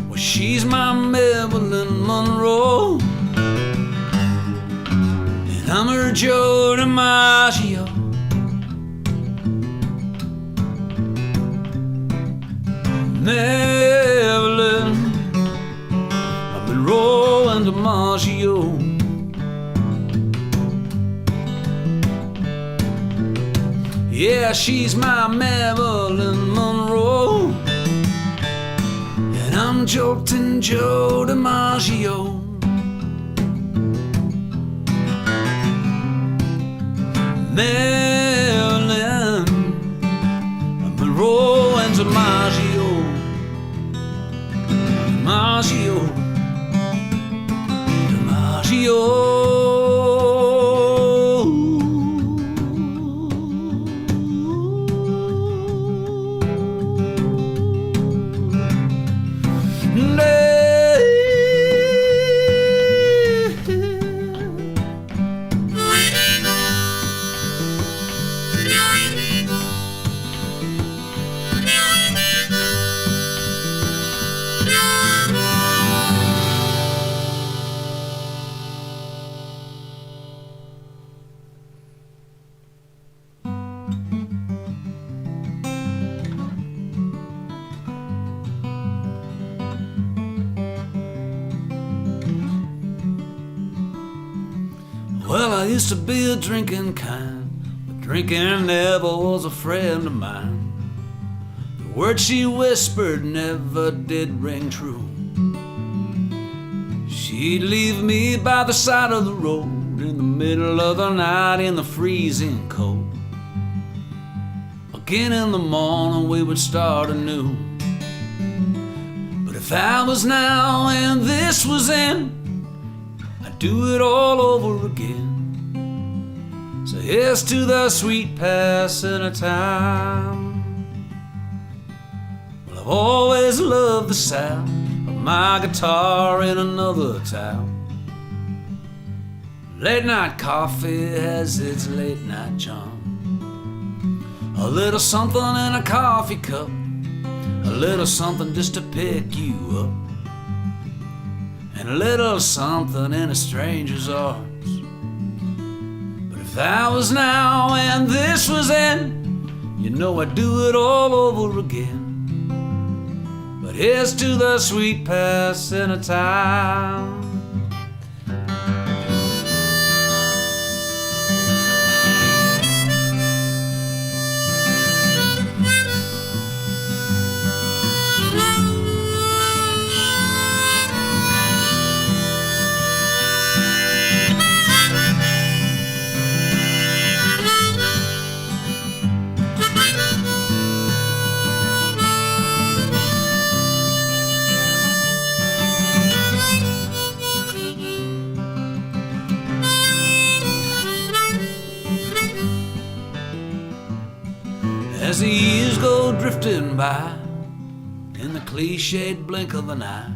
Well, she's my Marilyn Monroe, I'm her Joe DiMaggio. Marilyn, I'm Monroe and DiMaggio. Yeah, she's my Marilyn Monroe, and I'm jolting Joe DiMaggio. Marilyn, Monroe and DiMaggio, DiMaggio, DiMaggio. Well, I used to be a drinking kind, but drinking never was a friend of mine. The words she whispered never did ring true. She'd leave me by the side of the road in the middle of the night in the freezing cold. Again in the morning we would start anew. But if I was now and this was then, do it all over again. So here's to the sweet passing of time. Well, I've always loved the sound of my guitar in another town. Late night coffee has its late night charm. A little something in a coffee cup, a little something just to pick you up, and a little something in a stranger's arms. But if that was now and this was then, you know I'd do it all over again. But here's to the sweet passing of time. as the years go drifting by in the cliched blink of an eye.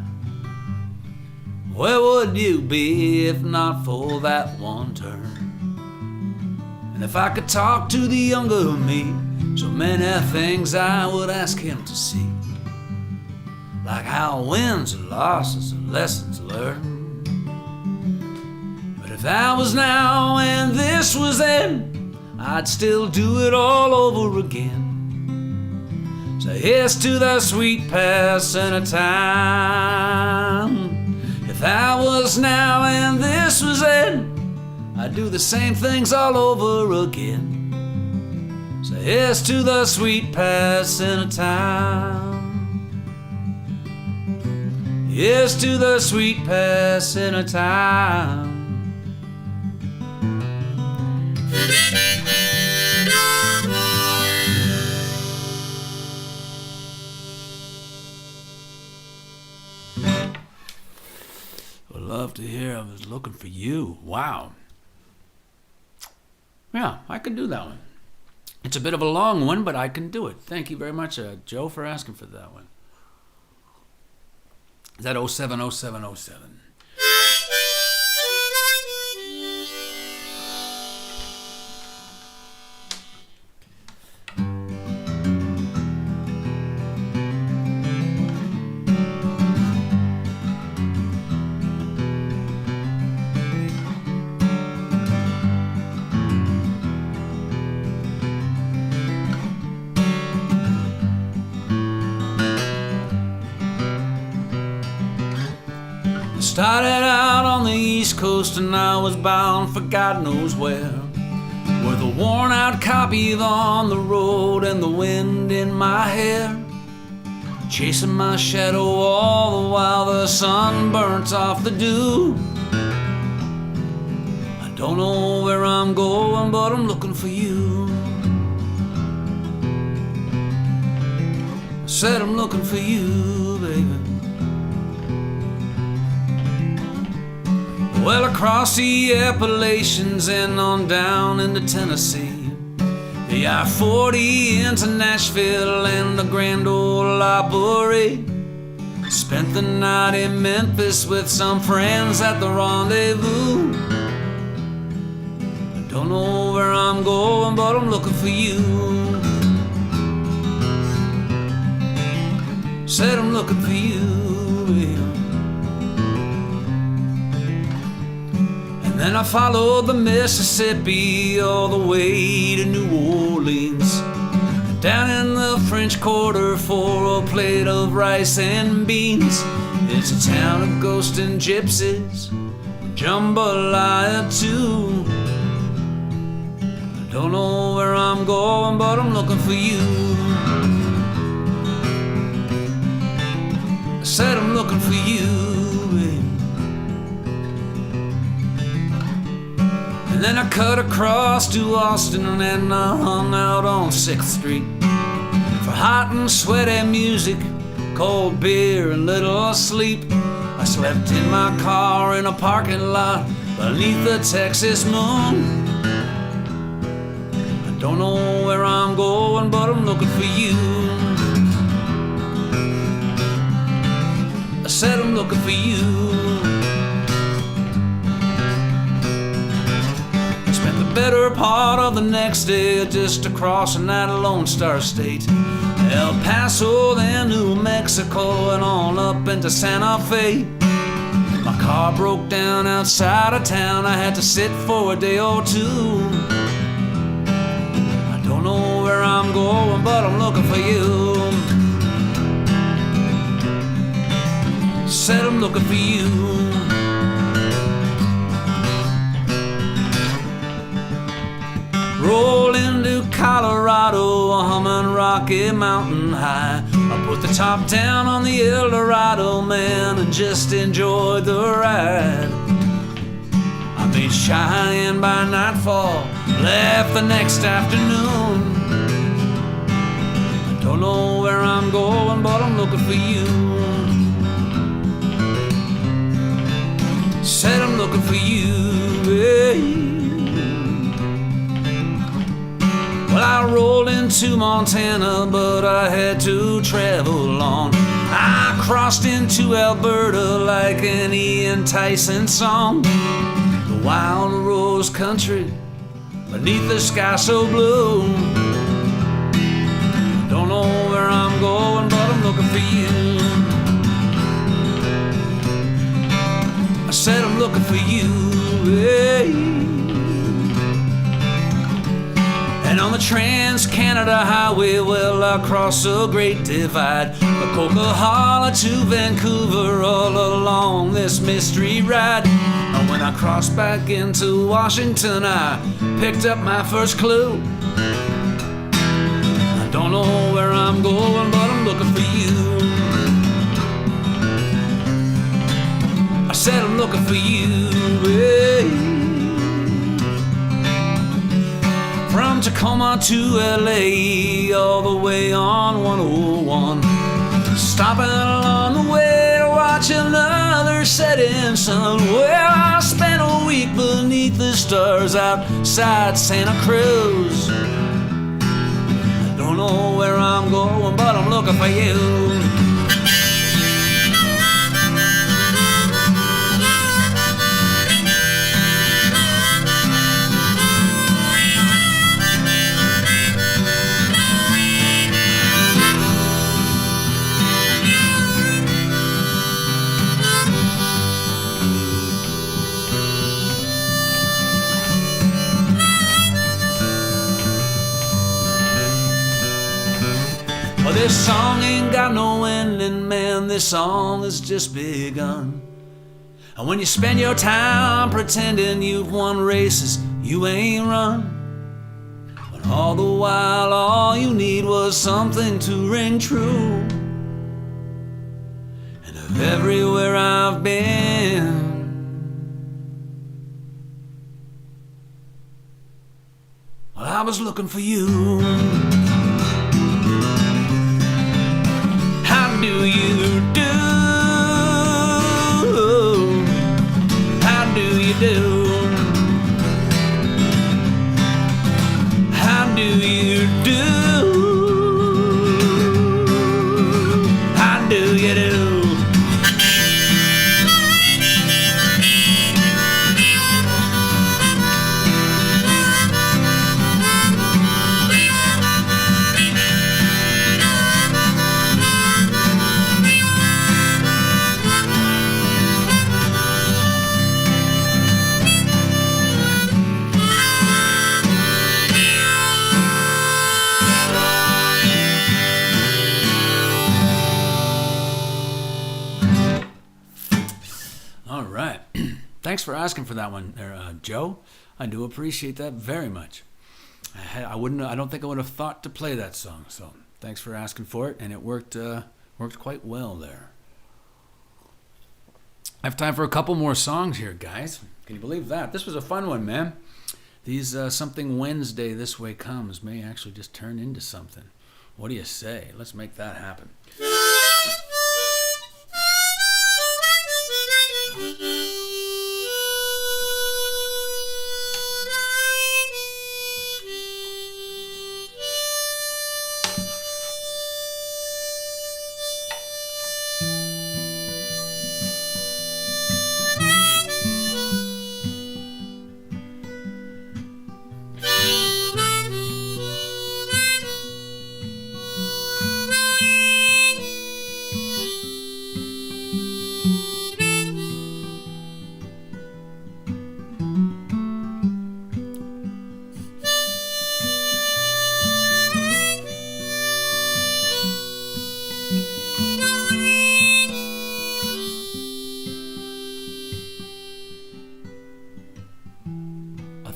Where would you be if not for that one turn? And if I could talk to the younger me, so many things I would ask him to see, like how wins and losses and lessons learned. But if that was now and this was then, I'd still do it all over again. Say yes to the sweet passing of time. If that was now and this was then, I'd do the same things all over again. Say yes to the sweet passing of time. Yes to the sweet passing of time. Would love to hear I was looking for you. Wow. Yeah, I can do that one. It's a bit of a long one, but I can do it. Thank you very much, Joe, for asking for that one. Is that 070707? Started out on the East Coast and I was bound for God knows where, with a worn out copy of On the Road and the wind in my hair, chasing my shadow all the while the sun burnt off the dew. I don't know where I'm going, but I'm looking for you. I said I'm looking for you, baby. Well, across the Appalachians and on down into Tennessee, the I-40 into Nashville and the Grand Ole Opry. Spent the night in Memphis with some friends at the Rendezvous. I don't know where I'm going, but I'm looking for you. Said I'm looking for you, baby. Then I followed the Mississippi all the way to New Orleans, down in the French Quarter for a plate of rice and beans. It's a town of ghosts and gypsies, jambalaya too. I don't know where I'm going, but I'm looking for you. I said I'm looking for you. And then I cut across to Austin and I hung out on 6th Street for hot and sweaty music, cold beer and little sleep. I slept in my car in a parking lot beneath the Texas moon. I don't know where I'm going, but I'm looking for you. I said I'm looking for you. Better part of the next day just across that Lone Star State, El Paso, then New Mexico, and on up into Santa Fe. My car broke down outside of town, I had to sit for a day or two. I don't know where I'm going, but I'm looking for you. Said I'm looking for you. Roll into Colorado, humming Rocky Mountain High. I put the top down on the El Dorado, man, and just enjoyed the ride. I made Cheyenne by nightfall, left the next afternoon. I don't know where I'm going, but I'm looking for you. Said I'm looking for you, yeah. Well, I rolled into into Montana, but I had to travel on. I crossed into Alberta like an Ian Tyson song. The wild rose country beneath the sky so blue. Don't know where I'm going, but I'm looking for you. I said I'm looking for you, hey. And on the Trans-Canada Highway, well, I cross the Great Divide, the Coquihalla to Vancouver, all along this mystery ride. And when I crossed back into Washington, I picked up my first clue. I don't know where I'm going, but I'm looking for you. I said I'm looking for you, hey. From Tacoma to LA, all the way on 101. Stopping along the way to watch another setting sun. Well, I spent a week beneath the stars outside Santa Cruz. I don't know where I'm going, but I'm looking for you. Well, this song ain't got no ending, man. This song has just begun. And when you spend your time pretending you've won races you ain't run, but all the while all you need was something to ring true. And of everywhere I've been, well, I was looking for you. How do you do? How do you do? How do you do? How do you do? Thanks for asking for that one there, Joe. I do appreciate that very much. I don't think I would have thought to play that song, so thanks for asking for it, and it worked quite well there. I have time for a couple more songs here, guys. Can you believe that? This was a fun one, man. These Something Wednesday This Way Comes may actually just turn into something. What do you say? Let's make that happen.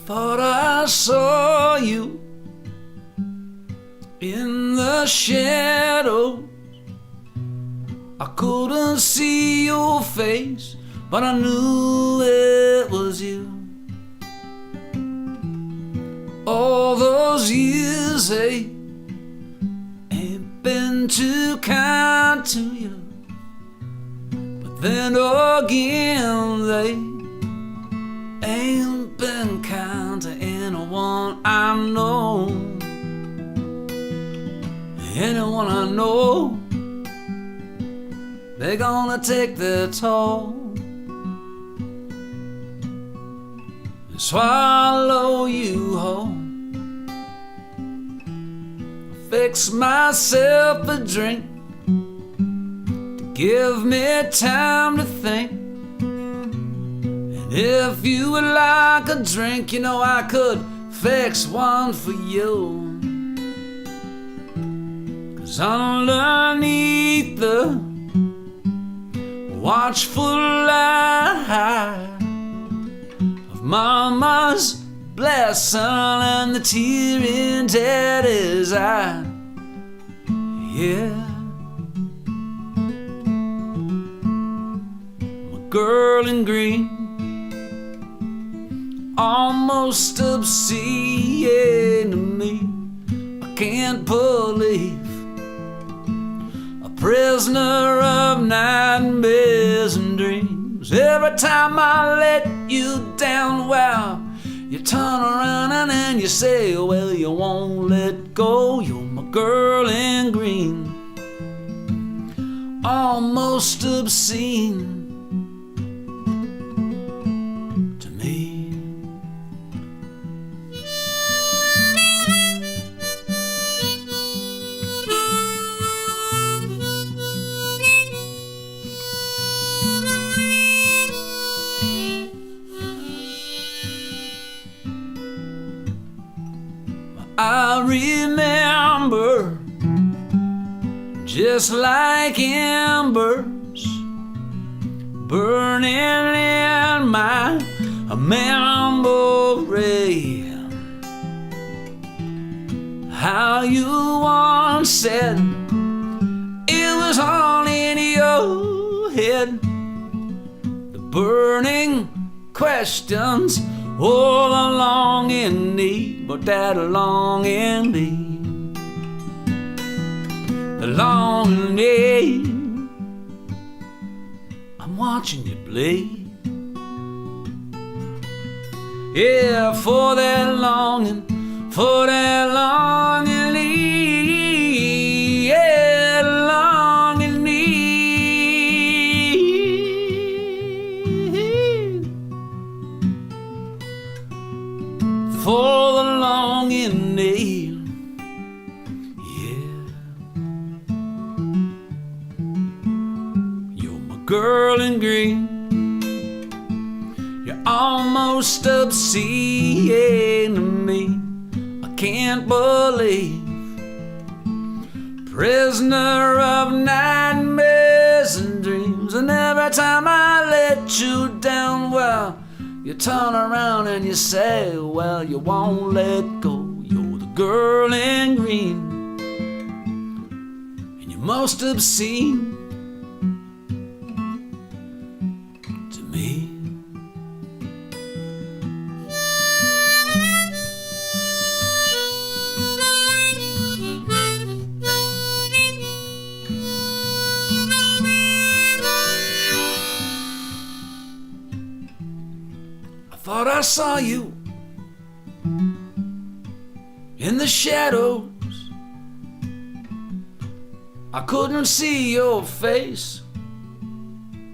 Thought I saw you in the shadows. I couldn't see your face, but I knew it was you. All those years ain't been too kind to you, but then again they ain't been kind to anyone I know. anyone I know, they're gonna take their toll and swallow you whole. Fix myself a drink to give me time to think. And if you would like a drink, you know I could fix one for you. 'Cause underneath the watchful eye of Mama's blessing and the tear in Daddy's eye, yeah, my girl in green, almost obscene to me. I can't believe a prisoner of nightmares and dreams. Every time I let you down, well, you turn around and then you say, well, you won't let go. You're my girl in green, almost obscene to me. I remember, just like embers burning in my memory, how you once said it was all in your head. The burning questions all along in me, but that longing me, the longing me, I'm watching you bleed. Yeah, for that longing need, yeah, longing need, for the longing need, yeah. You're my girl in green, you're almost obscene to me. I can't believe, prisoner of nightmares and dreams. And every time I let you down, well, you turn around and you say, well, you won't let go. You're the girl in green, and you're most obscene to me. I thought I saw you in the shadows. I couldn't see your face,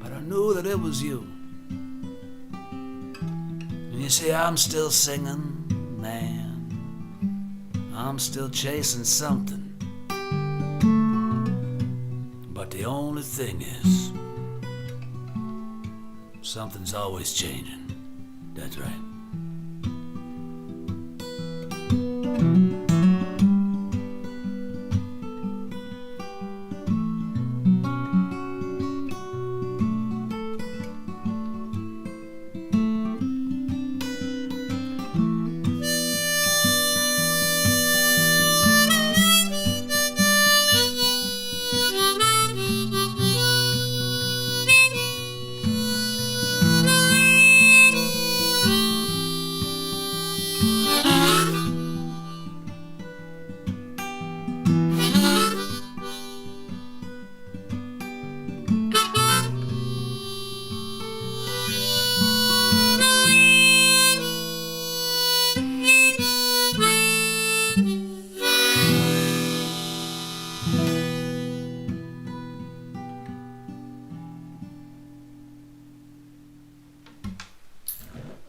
but I knew that it was you. And you see, I'm still singing, man, I'm still chasing something. But the only thing is, something's always changing. That's right.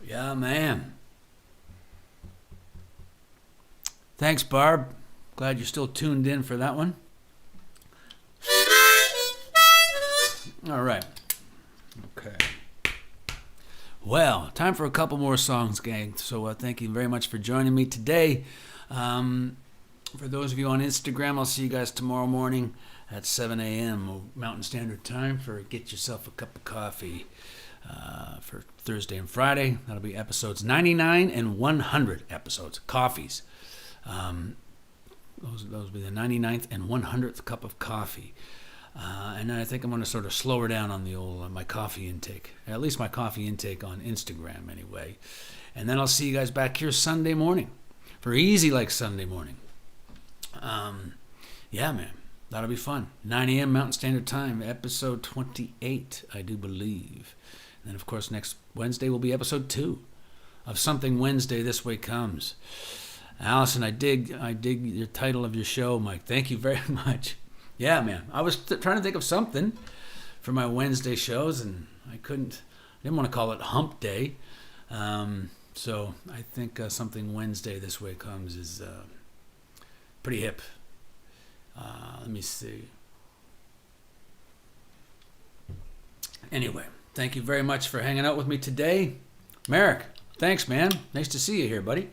Yeah, man. Thanks, Barb. Glad you're still tuned in for that one. All right. Okay. Well, time for a couple more songs, gang. So thank you very much for joining me today. For those of you on Instagram, I'll see you guys tomorrow morning at 7 a.m. Mountain Standard Time for Get Yourself a Cup of Coffee for Thursday and Friday. That'll be episodes 99 and 100 episodes. Coffees. Those will be the 99th and 100th cup of coffee. And then I think I'm going to sort of slow her down on the old my coffee intake. At least my coffee intake on Instagram anyway. And then I'll see you guys back here Sunday morning for Easy Like Sunday Morning. Yeah, man. That'll be fun. 9 a.m. Mountain Standard Time, episode 28, I do believe. And then, of course, next Wednesday will be episode 2 of Something Wednesday This Way Comes. Allison, I dig your title of your show, Mike. Thank you very much. Yeah, man. I was trying to think of something for my Wednesday shows, and I didn't want to call it Hump Day. So I think Something Wednesday This Way Comes is pretty hip. Let me see. Anyway, thank you very much for hanging out with me today. Merrick, thanks, man. Nice to see you here, buddy.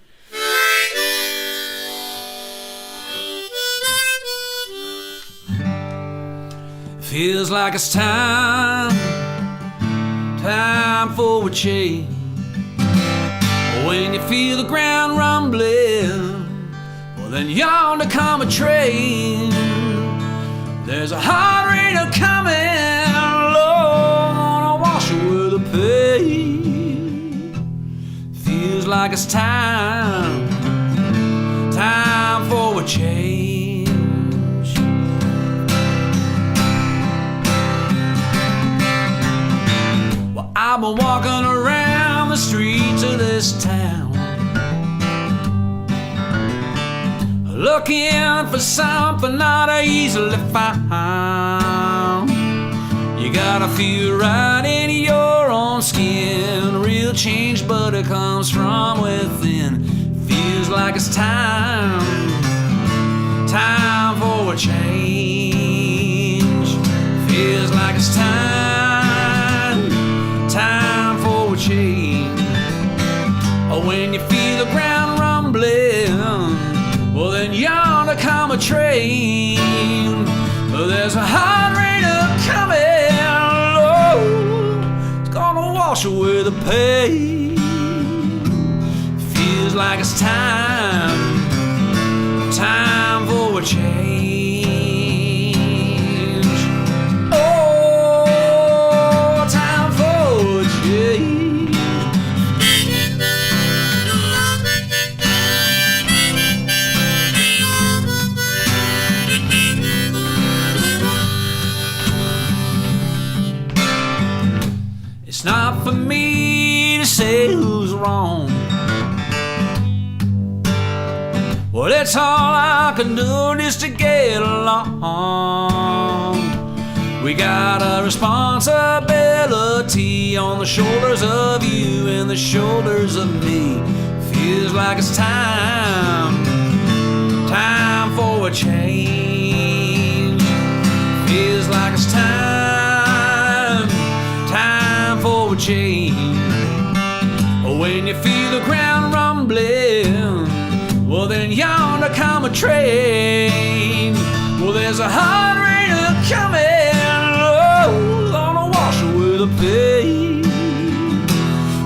Feels like it's time for a change. When you feel the ground rumbling, well then yonder come a train. There's a hard rain coming, Lord, gonna wash away the pain. Feels like it's time for a change. I've been walking around the streets of this town, looking for something not easily found. You gotta feel right in your own skin. Real change, but it comes from within. Feels like it's time for a change. Feels like it's time for a change. When you feel the ground rumbling, well then yonder come a train. There's a hard rain coming, oh, it's gonna wash away the pain. Feels like it's time for a change. It's not for me to say who's wrong. Well, it's all I can do just to get along. We got a responsibility on the shoulders of you and the shoulders of me. Feels like it's time for a change. Feels like it's time for a change. When you feel the ground rumbling, well then yonder come a train. Well there's a hard rain coming, oh, gonna wash away the pain.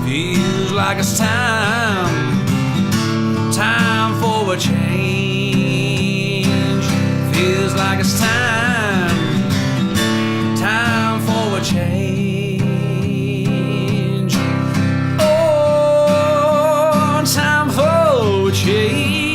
Feels like it's time for a change. Feels like it's time for a change. Oh, time for a change.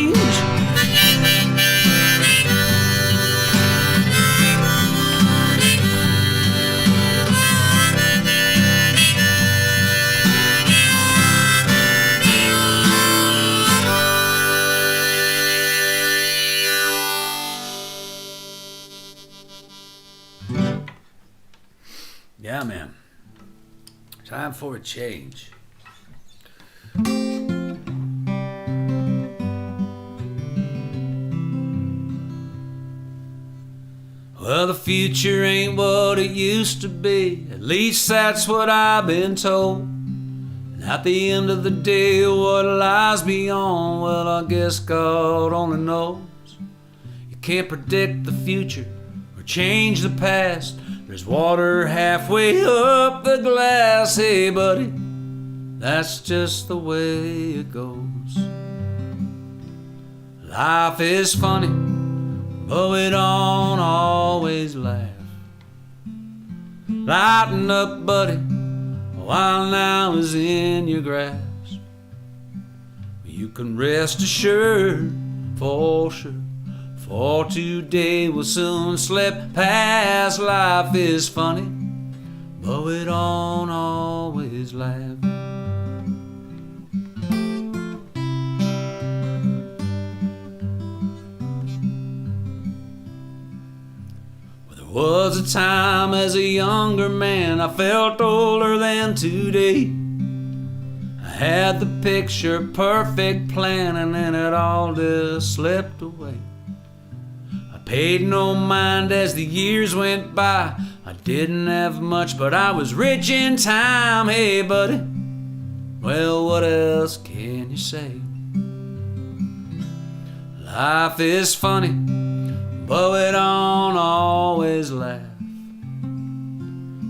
Yeah, man. Time for a change. future ain't what it used to be. At least that's what I've been told. And at the end of the day, what lies beyond, well, I guess God only knows. You can't predict the future or change the past. There's water halfway up the glass. Hey, buddy, that's just the way it goes. Life is funny, but we don't always laugh. Lighten up, buddy, while now is in your grasp. You can rest assured, for sure, for today will soon slip past. Life is funny, but we don't always laugh. Was a time as a younger man I felt older than today. I had the picture perfect plan, and then it all just slipped away. I paid no mind as the years went by. I didn't have much, but I was rich in time. Hey, buddy, well, what else can you say? Life is funny, but we don't always laugh.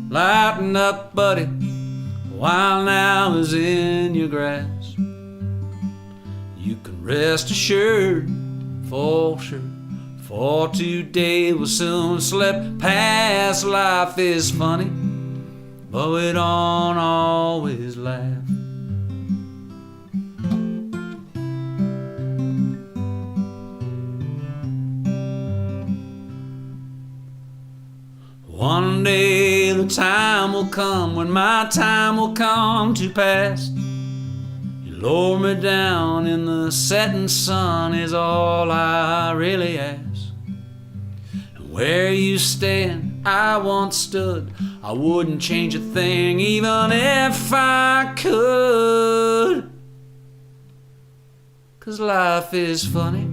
Lighten up, buddy, while now is in your grasp. You can rest assured, for sure, for today will soon slip past. Life is funny, but we don't always laugh. One day the time will come when my time will come to pass. You lower me down in the setting sun is all I really ask. And where you stand, I once stood. I wouldn't change a thing even if I could. 'Cause life is funny,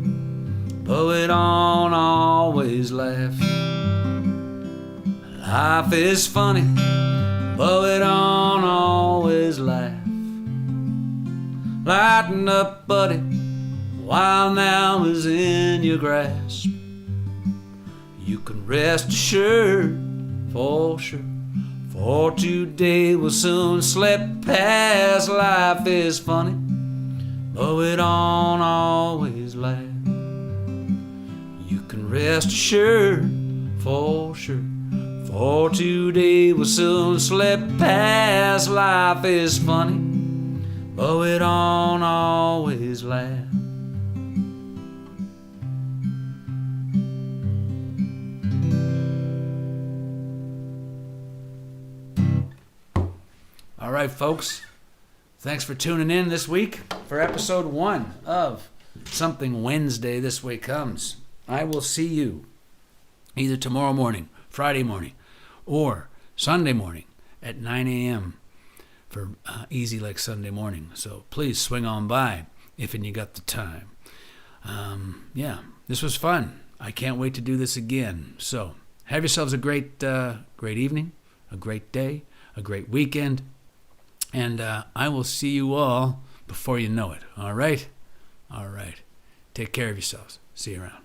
but we don't always laugh. Life is funny, but we don't always laugh. Lighten up, buddy, while now is in your grasp. You can rest assured, for sure, for today will soon slip past. Life is funny, but we don't always laugh. You can rest assured, for sure, for today will soon slip past. Life is funny, but we don't always laugh. All right, folks. Thanks for tuning in this week for episode 1 of Something Wednesday This Way Comes. I will see you either tomorrow morning, Friday morning, or Sunday morning at 9 a.m. for Easy Like Sunday Morning. So please swing on by if and you got the time. This was fun. I can't wait to do this again. So have yourselves a great evening, a great day, a great weekend, and I will see you all before you know it. All right? All right. Take care of yourselves. See you around.